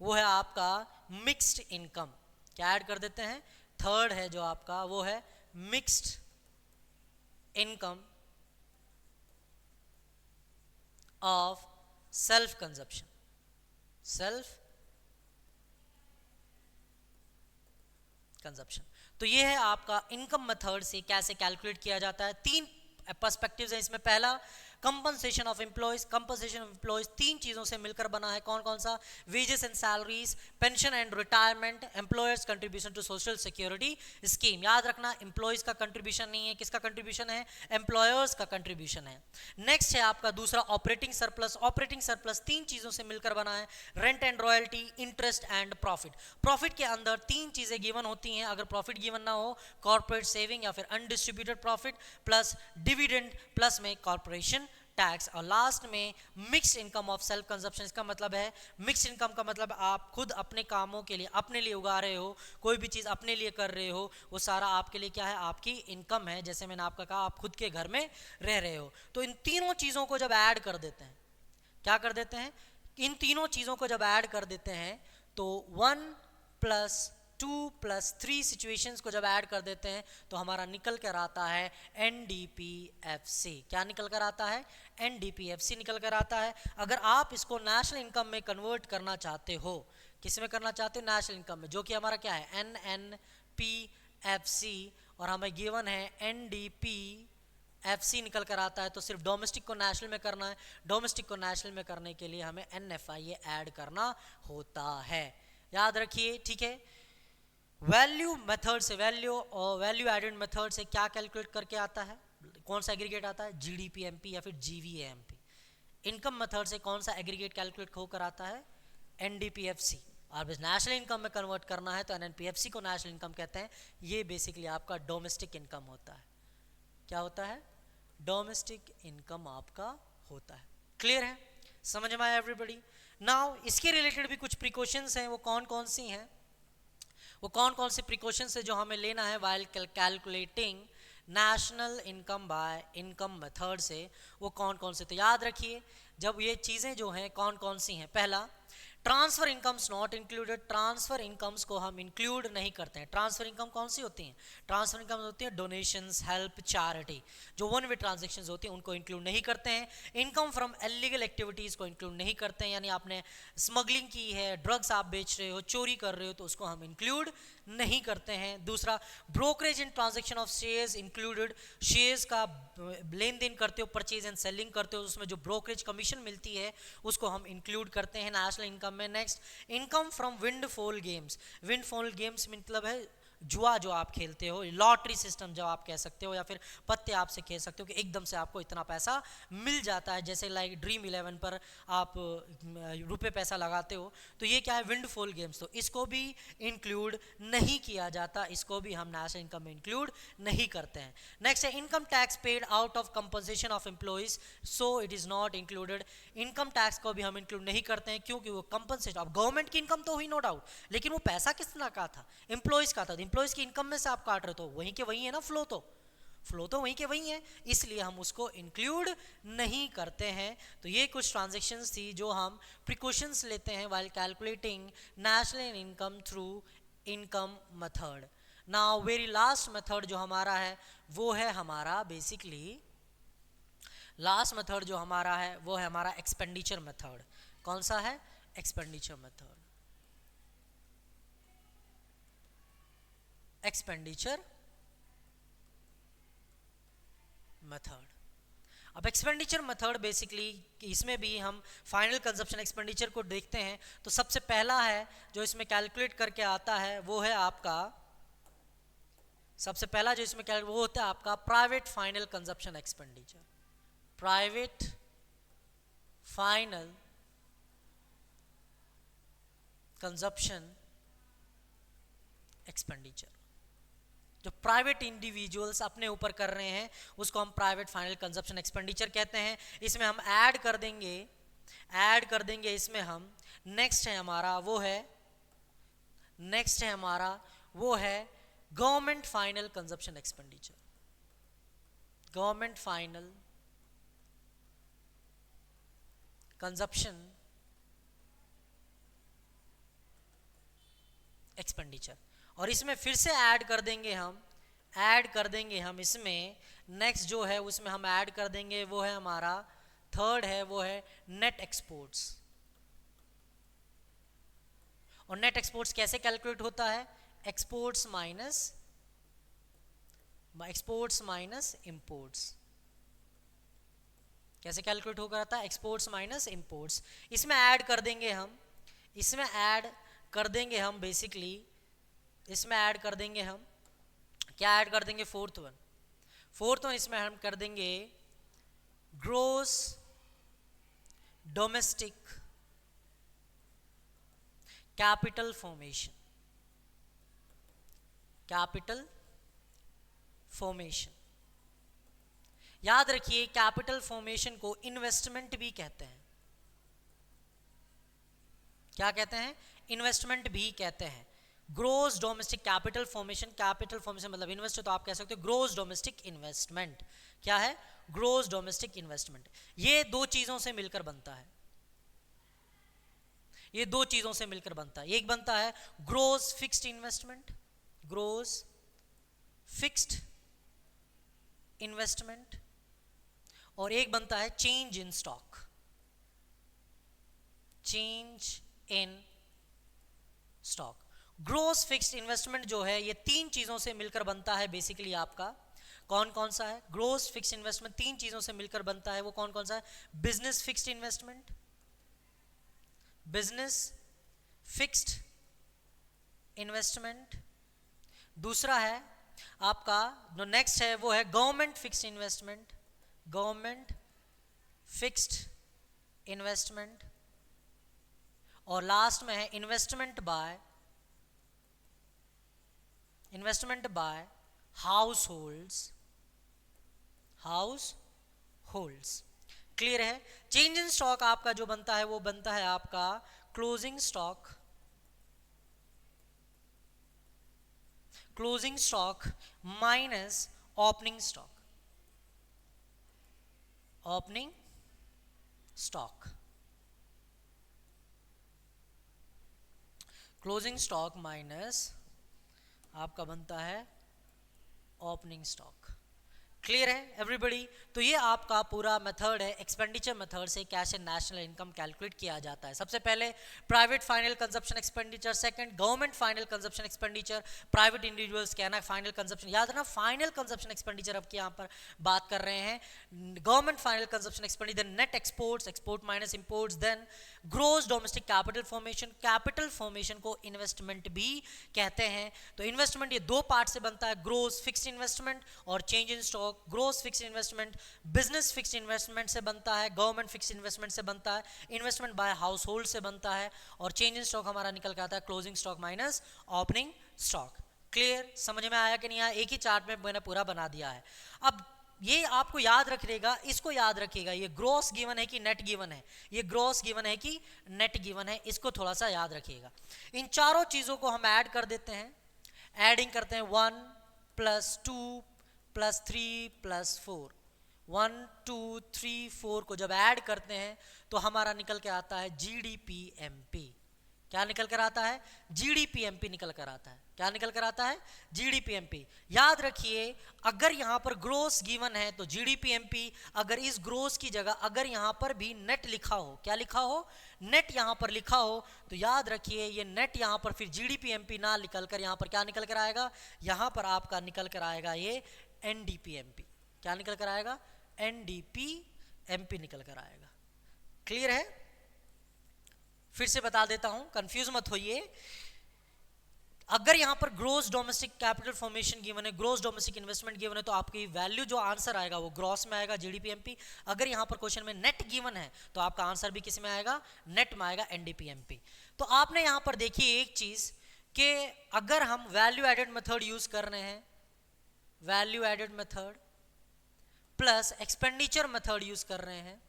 वो है आपका मिक्स्ड इनकम। क्या ऐड कर देते हैं, थर्ड है जो आपका वो है mixed income of self consumption, self consumption. तो ये है आपका इनकम मेथड से कैसे कैलकुलेट किया जाता है। तीन पर्सपेक्टिव्स हैं इसमें। पहला compensation of employees, compensation of employees तीन चीज़ों से मिलकर बना है। कौन कौन सा, wages and salaries, pension and retirement, employers contribution to social security scheme. याद रखना एम्प्लॉयज का कंट्रीब्यूशन नहीं है, किसका कंट्रीब्यूशन है, एम्प्लॉयर्स का कंट्रीब्यूशन है। नेक्स्ट है आपका दूसरा ऑपरेटिंग सरप्लस, ऑपरेटिंग सरप्लस तीन चीज़ों से मिलकर बना है, rent and royalty, interest and profit. Profit के अंदर तीन चीज़ें गिवन होती हैं, अगर प्रॉफिट गिवन ना हो, कॉर्पोरेट सेविंग या फिर undistributed profit, plus dividend, plus में कॉर्पोरेशन टैक्स, और लास्ट में mixed income of self consumption. इसका मतलब है मिक्स्ड इनकम का मतलब आप खुद अपने कामों के लिए अपने लिए उगा रहे हो, कोई भी चीज़ अपने लिए कर रहे हो, वो सारा आपके लिए क्या है, आपकी इनकम है। जैसे मैंने आपका कहा आप खुद के घर में रह रहे हो, तो इन तीनों चीज़ों को जब ऐड कर देते हैं, क्या कर देते हैं, इन तीनों चीज़ों को जब ऐड कर देते हैं तो 1 + 2 + 3 सिचुएशंस को जब ऐड कर देते हैं तो हमारा निकल कर आता है NDPFC। क्या निकल कर आता है, NDPFC निकल कर आता है। अगर आप इसको नेशनल इनकम में कन्वर्ट करना चाहते हो, किस में करना चाहते हो, नेशनल इनकम में, जो कि हमारा क्या है NNPFC, और हमें गिवन है NDPFC निकल कर आता है, तो सिर्फ डोमेस्टिक को नेशनल में करना है। डोमेस्टिक को नेशनल में करने के लिए हमें NFIA ऐड करना होता है, याद रखिए, ठीक है। वैल्यू मेथड से, वैल्यू एडेड मेथड से क्या कैलकुलेट करके आता है, कौन सा एग्रीगेट आता है, GDPMP या फिर GVAMP। इनकम मेथड से कौन सा एग्रीगेट कैलकुलेट होकर आता है, NDPFC। और बस नेशनल इनकम में कन्वर्ट करना है तो NNPFC को नेशनल इनकम कहते हैं। ये बेसिकली आपका डोमेस्टिक इनकम होता है। क्या होता है, डोमेस्टिक इनकम आपका होता है। क्लियर है, समझ में आया एवरीबॉडी। नाउ इसके रिलेटेड भी कुछ प्रिकॉशंस हैं, वो कौन कौन सी हैं, वो कौन कौन से प्रिकॉशंस है जो हमें लेना है while calculating national income bye income method से वो कौन कौन से, तो याद रखिए जब ये चीज़ें जो हैं कौन कौन सी हैं। पहला, transfer incomes not included, transfer incomes को हम इंक्लूड नहीं करते हैं। ट्रांसफर इनकम कौन सी होती हैं? ट्रांसफर इनकम होती है डोनेशंस, हेल्प, चैरिटी, जो वन वे ट्रांजेक्शंस होती हैं उनको इंक्लूड नहीं करते हैं। इनकम फ्रॉम इलीगल एक्टिविटीज़ को इंक्लूड नहीं करते हैं, यानी आपने स्मगलिंग की है, ड्रग्स आप बेच रहे हो, चोरी कर रहे हो, तो उसको हम इंक्लूड नहीं करते हैं। दूसरा, brokerage in transaction of shares included, shares का लेन देन करते हो, परचेज एंड सेलिंग करते हो, उसमें जो ब्रोकरेज कमीशन मिलती है उसको हम इंक्लूड करते हैं नेशनल इनकम में। Next, income from windfall games, windfall games मतलब है जुआ जो आप खेलते हो, लॉटरी सिस्टम जो आप कह सकते हो, या फिर पत्ते आपसे कह सकते हो कि एकदम से आपको इतना पैसा मिल जाता है, जैसे लाइक ड्रीम 11 पर आप रुपए पैसा लगाते हो, तो ये क्या है? Windfall games. तो इसको भी इंक्लूड नहीं किया जाता, इसको भी हम नेशनल इनकम में इंक्लूड नहीं करते हैं। नेक्स्ट है income tax paid out of compensation of employees, so it is not included. Income tax को भी हम इंक्लूड नहीं करते हैं क्योंकि वो कंपनसेशन, अब गवर्नमेंट की इनकम तो हुई नो डाउट, लेकिन वो पैसा कितना का था? एम्प्लॉइज का था, एम्प्लॉइज की इनकम में से आप काट रहे, तो वहीं के वहीं है ना, फ्लो तो वहीं के वहीं है, इसलिए हम उसको इंक्लूड नहीं करते हैं। तो ये कुछ ट्रांजैक्शंस थी जो हम प्रिकॉशंस लेते हैं while calculating national income through income method. Now very last method जो हमारा है वो है हमारा बेसिकली लास्ट मेथड जो हमारा है वो है हमारा एक्सपेंडिचर मेथड। कौन सा है? Expenditure method. Expenditure method. अब एक्सपेंडिचर मेथड बेसिकली इसमें भी हम फाइनल कंजप्शन एक्सपेंडिचर को देखते हैं, तो सबसे पहला है जो इसमें कैलकुलेट करके आता है वो है आपका, सबसे पहला जो इसमें वो होता है आपका private final consumption expenditure. Private final consumption expenditure, जो प्राइवेट इंडिविजुअल्स अपने ऊपर कर रहे हैं उसको हम प्राइवेट फाइनल कंजप्शन एक्सपेंडिचर कहते हैं। इसमें हम ऐड कर देंगे इसमें हम नेक्स्ट है हमारा वो है government final consumption expenditure. Government final consumption expenditure, और इसमें फिर से ऐड कर देंगे हम इसमें नेक्स्ट जो है उसमें हम ऐड कर देंगे वो है हमारा थर्ड है वो है नेट एक्सपोर्ट्स। और नेट एक्सपोर्ट्स कैसे कैलकुलेट होता है? Exports minus imports. कैसे कैलकुलेट होकर आता है? Exports minus imports. इसमें ऐड कर देंगे हम बेसिकली इसमें ऐड कर देंगे हम क्या ऐड कर देंगे? फोर्थ वन इसमें हम कर देंगे ग्रोस डोमेस्टिक कैपिटल फॉर्मेशन। याद रखिए कैपिटल फॉर्मेशन को इन्वेस्टमेंट भी कहते हैं। क्या कहते हैं? इन्वेस्टमेंट भी कहते हैं। ग्रोस डोमेस्टिक कैपिटल फॉर्मेशन मतलब इन्वेस्ट, तो आप कह सकते हो ग्रोस डोमेस्टिक इन्वेस्टमेंट। क्या है? Gross domestic investment. ये दो चीजों से मिलकर बनता है, एक बनता है ग्रोस फिक्स्ड इन्वेस्टमेंट, और एक बनता है change in stock. Gross fixed investment जो है ये तीन चीजों से मिलकर बनता है बेसिकली आपका। कौन कौन सा है? ग्रोस फिक्स्ड इन्वेस्टमेंट तीन चीजों से मिलकर बनता है, वो कौन कौन सा है? बिजनेस फिक्स्ड इन्वेस्टमेंट, दूसरा है आपका जो नेक्स्ट है वो है गवर्नमेंट फिक्स्ड इन्वेस्टमेंट, और लास्ट में है investment by house holds. Clear है? चेंज इन स्टॉक आपका जो बनता है वो बनता है आपका closing stock minus opening stock, opening stock, closing stock minus आपका बनता है ओपनिंग स्टॉक। क्लियर है एवरीबॉडी? तो ये आपका पूरा मेथड है, एक्सपेंडिचर मेथड से cash and national income calculate किया जाता है। सबसे पहले private final consumption expenditure, second government final consumption expenditure, private individuals क्या ना फाइनल कंजप्शन, याद रखना फाइनल कंजप्शन एक्सपेंडिचर अब यहाँ पर बात कर रहे हैं। Government final consumption expenditure, net exports, export minus imports, then gross domestic capital formation, capital formation को इन्वेस्टमेंट भी कहते हैं। तो इन्वेस्टमेंट ये दो पार्ट से बनता है, ग्रोस फिक्स्ड इन्वेस्टमेंट और change in stock. Gross fixed investment business fixed investment से बनता है, गवर्नमेंट फिक्स्ड इन्वेस्टमेंट से बनता है, इन्वेस्टमेंट बाय हाउस होल्ड से बनता है, और चेंज इन स्टॉक हमारा निकल के आता है closing stock minus opening stock. Clear? समझ में आया कि नहीं आया? एक ही चार्ट में मैंने पूरा बना दिया है। अब ये आपको याद रखिएगा, इसको याद रखिएगा, ये ग्रोस गिवन है कि नेट गिवन है, ये ग्रोस गिवन है कि नेट गिवन है, इसको थोड़ा सा याद रखिएगा। इन चारों चीजों को हम ऐड कर देते हैं, एडिंग करते हैं 1 + 2 + 3 + 4, 1 2 3 4 को जब ऐड करते हैं तो हमारा निकल के आता है GDPMP। क्या निकल कर आता है? GDPMP निकल कर आता है। क्या निकल कर आता है? GDPMP। याद रखिए, अगर यहां पर ग्रोस गिवन है तो GDPMP, अगर इस ग्रोस की जगह अगर यहां पर भी नेट लिखा हो, क्या लिखा हो? नेट यहां पर लिखा हो, तो याद रखिए ये नेट यहां पर फिर GDPMP ना निकल कर यहां पर क्या निकल कर आएगा? यहां पर आपका निकल कर आएगा ये NDPMP। क्या निकल कर आएगा? NDPMP निकल कर आएगा। क्लियर है? फिर से बता देता हूं, कंफ्यूज मत होइए। अगर यहां पर gross domestic capital formation given है, ग्रोस डोमेस्टिक इन्वेस्टमेंट गिवन है, तो आपकी वैल्यू जो आंसर आएगा वो ग्रॉस में आएगा GDPMP। अगर यहां पर क्वेश्चन में नेट गिवन है तो आपका आंसर भी किस में आएगा? नेट में आएगा, NDPMP। तो आपने यहां पर देखिए एक चीज कि अगर हम वैल्यू एडेड मेथड यूज कर रहे हैं, value added method plus expenditure method use कर रहे हैं,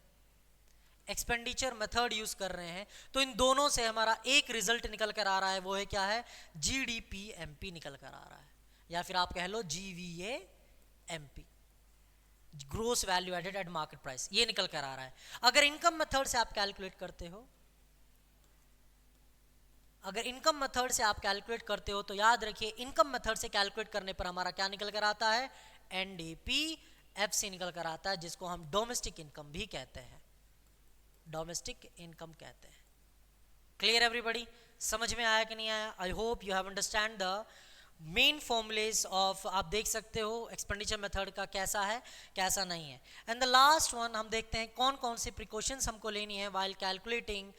एक्सपेंडिचर मेथड यूज कर रहे हैं, तो इन दोनों से हमारा एक रिजल्ट निकल कर आ रहा है, वो है क्या है? GDPMP निकल कर आ रहा है, या फिर आप कह लो GVAMP, gross value added at market price, ये निकल कर आ रहा है। अगर इनकम मेथड से आप कैलकुलेट करते हो, अगर इनकम मेथड से आप कैलकुलेट करते हो तो याद रखिए इनकम मेथड से कैलकुलेट करने पर हमारा क्या निकल कर आता है? NDPFC निकल कर आता है, जिसको हम डोमेस्टिक इनकम भी कहते हैं, डोमेस्टिक इनकम कहते हैं। Clear everybody? समझ में आया कि नहीं आया? I hope you have understand the main formulas of, आप देख सकते हो एक्सपेंडिचर मेथड का कैसा है कैसा नहीं है। एंड द लास्ट वन हम देखते हैं कौन कौन सी प्रिकॉशंस हमको लेनी है while calculating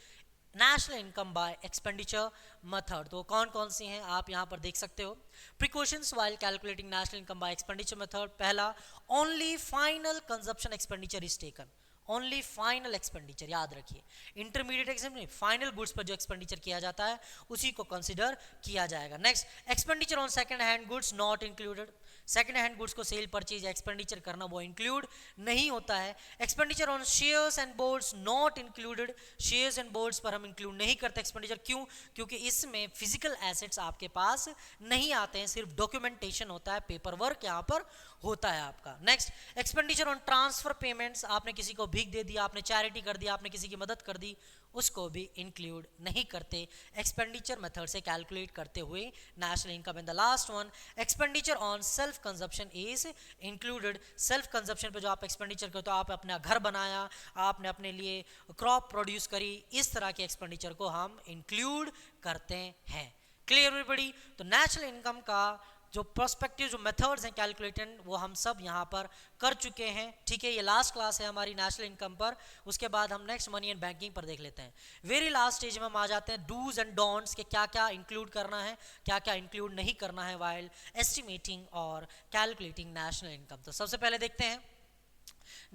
national income by expenditure method. तो कौन कौन सी हैं आप यहाँ पर देख सकते हो। Precautions while calculating national income by expenditure method, पहला, only final consumption expenditure is taken, only final expenditure, याद रखिए इंटरमीडिएट एग्जाम में फाइनल गुड्स पर जो एक्सपेंडिचर किया जाता है उसी को कंसीडर किया जाएगा। Next, expenditure on second hand goods not included, second hand goods को सेल परचेज एक्सपेंडिचर करना वो इंक्लूड नहीं होता है। Expenditure on shares and boards not included, shares and boards पर हम इंक्लूड नहीं करते एक्सपेंडिचर, क्यों? क्योंकि इसमें फिजिकल एसेट्स आपके पास नहीं आते हैं, सिर्फ डॉक्यूमेंटेशन होता है, पेपर वर्क यहाँ पर होता है आपका। Next, expenditure on transfer payments, आपने किसी को भीख दे दिया, आपने चैरिटी कर दिया, आपने किसी की मदद कर दी, उसको भी इंक्लूड नहीं करते एक्सपेंडिचर मेथड से कैलकुलेट करते हुए national income. And the last one, expenditure on self consumption is included, self consumption पे जो आप एक्सपेंडिचर करते हो, आप अपना घर बनाया, आपने अपने लिए क्रॉप प्रोड्यूस करी, इस तरह के एक्सपेंडिचर को हम इंक्लूड करते हैं। Clear everybody? तो नेशनल इनकम का जो प्रोस्पेक्टिव जो मेथड्स हैं कैलकुलेटेड वो हम सब यहाँ पर कर चुके हैं। ठीक है, ये लास्ट क्लास है हमारी नेशनल इनकम पर, उसके बाद हम नेक्स्ट मनी एंड बैंकिंग पर देख लेते हैं। वेरी लास्ट स्टेज में हम आ जाते हैं डूज एंड डोंट्स के, क्या क्या इंक्लूड करना है, क्या क्या इंक्लूड नहीं करना है वाइल एस्टिमेटिंग और कैलकुलेटिंग नेशनल इनकम। तो सबसे पहले देखते हैं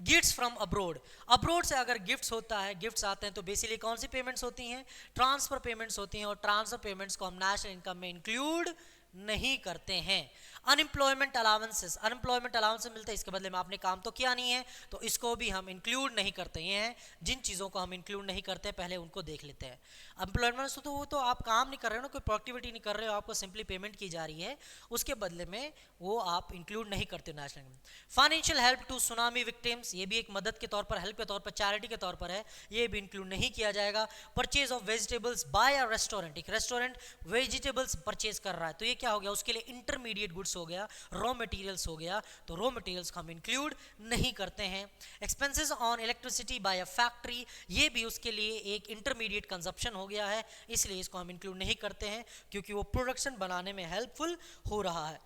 गिफ्ट्स फ्रॉम अब्रोड। अब्रोड से अगर गिफ्ट्स होता है, गिफ्ट्स आते हैं तो बेसिकली कौन सी पेमेंट्स होती हैं? ट्रांसफर पेमेंट्स होती हैं, और ट्रांसफर पेमेंट्स को हम नेशनल इनकम में इंक्लूड नहीं करते हैं। अनएम्प्लॉयमेंट अलाउंसेस, अनएम्प्लॉयमेंट अलाउंस मिलता है, इसके बदले में आपने काम तो किया नहीं है, तो इसको भी हम इंक्लूड नहीं करते। ये हैं जिन चीज़ों को हम इंक्लूड नहीं करते, पहले उनको देख लेते हैं। एम्प्लॉयमेंट तो वो तो आप काम नहीं कर रहे हो ना, कोई प्रोडक्टिविटी नहीं कर रहे हो, आपको सिंपली पेमेंट की जा रही है, उसके बदले में वो आप इंक्लूड नहीं करते हो national income. Financial help to tsunami victims, ये भी एक मदद के तौर पर, हेल्प के तौर पर, चैरिटी के तौर पर है, ये भी इंक्लूड नहीं किया जाएगा। Purchase of vegetables by a restaurant, एक रेस्टोरेंट वेजिटेबल्स परचेज कर रहा है, तो ये क्या हो गया, उसके लिए इंटरमीडिएट गुड्स हो गया, रॉ मटेरियल्स हो गया, तो रॉ मटेरियल्स हम इंक्लूड नहीं करते हैं। Expenses on electricity bye a factory, ये भी उसके लिए एक इंटरमीडिएट कंजप्शन हो गया है, इसलिए इसको हम इंक्लूड नहीं करते हैं, क्योंकि वो प्रोडक्शन बनाने में हेल्पफुल हो रहा है।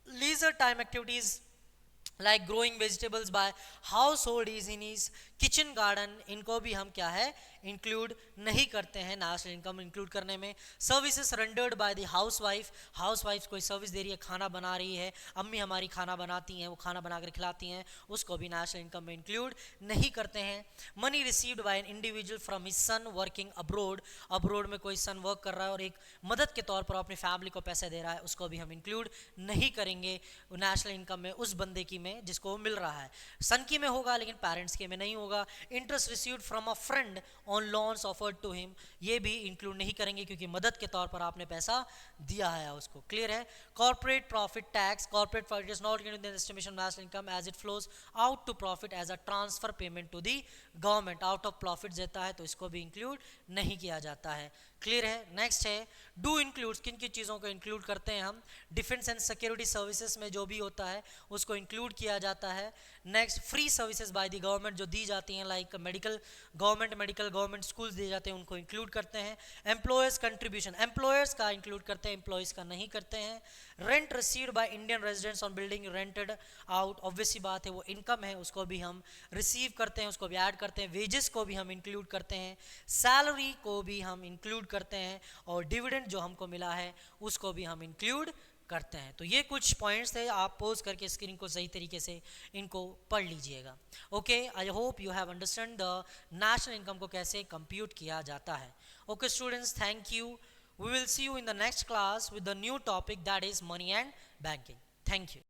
Leisure time activities like growing vegetables by household is in is kitchen garden, इनको भी हम क्या है इंक्लूड नहीं करते हैं नेशनल इनकम इंक्लूड करने में। Services rendered by the housewife, housewife कोई सर्विस दे रही है, खाना बना रही है, अम्मी हमारी खाना बनाती हैं, वो खाना बनाकर खिलाती हैं, उसको भी नेशनल इनकम में इंक्लूड नहीं करते हैं। Money received by an individual from his son working abroad, abroad में कोई सन वर्क कर रहा है और एक मदद के तौर पर अपनी फैमिली को पैसे दे रहा है, उसको भी हम इंक्लूड नहीं करेंगे नेशनल इनकम में, उस बंदे की में जिसको मिल रहा है। सन की में होगा लेकिन पेरेंट्स के में नहीं होगा। Interest received from a friend on loans offered to him, ये भी इंक्लूड नहीं करेंगे क्योंकि मदद के तौर पर आपने पैसा दिया है उसको। क्लियर है। Corporate profit tax, corporate profit is not in the estimation of national income as it flows out to profit as a transfer payment to the government, out of profit देता है, तो इसको भी इंक्लूड नहीं किया जाता है। क्लियर है। नेक्स्ट है डू इंक्लूड, किन किन चीज़ों को इंक्लूड करते हैं हम, डिफेंस एंड सिक्योरिटी सर्विसेज में जो भी होता है उसको इंक्लूड किया जाता है। Next free services by the government जो दी जाती हैं, लाइक मेडिकल गवर्नमेंट स्कूल्स दिए जाते हैं, उनको इंक्लूड करते हैं। एम्प्लॉयर्स कंट्रीब्यूशन, एम्प्लॉयर्स का इंक्लूड करते हैं, एम्प्लॉयज़ का नहीं करते हैं। Rent received by Indian residents on building rented out, obviously बात है वो इनकम है, उसको भी हम रिसीव करते हैं, उसको भी ऐड करते हैं। वेजेस को भी हम इंक्लूड करते हैं, सैलरी को भी हम इंक्लूड करते हैं, और डिविडेंड जो हमको मिला है उसको भी हम इंक्लूड करते हैं। तो ये कुछ पॉइंट्स थे, आप पोज करके स्क्रीन को सही तरीके से इनको पढ़ लीजिएगा। Okay, I hope you have understand the national income को कैसे कंप्यूट किया जाता है। Okay students, thank you. We will see you in the next class with the new topic, that is money and banking. Thank you.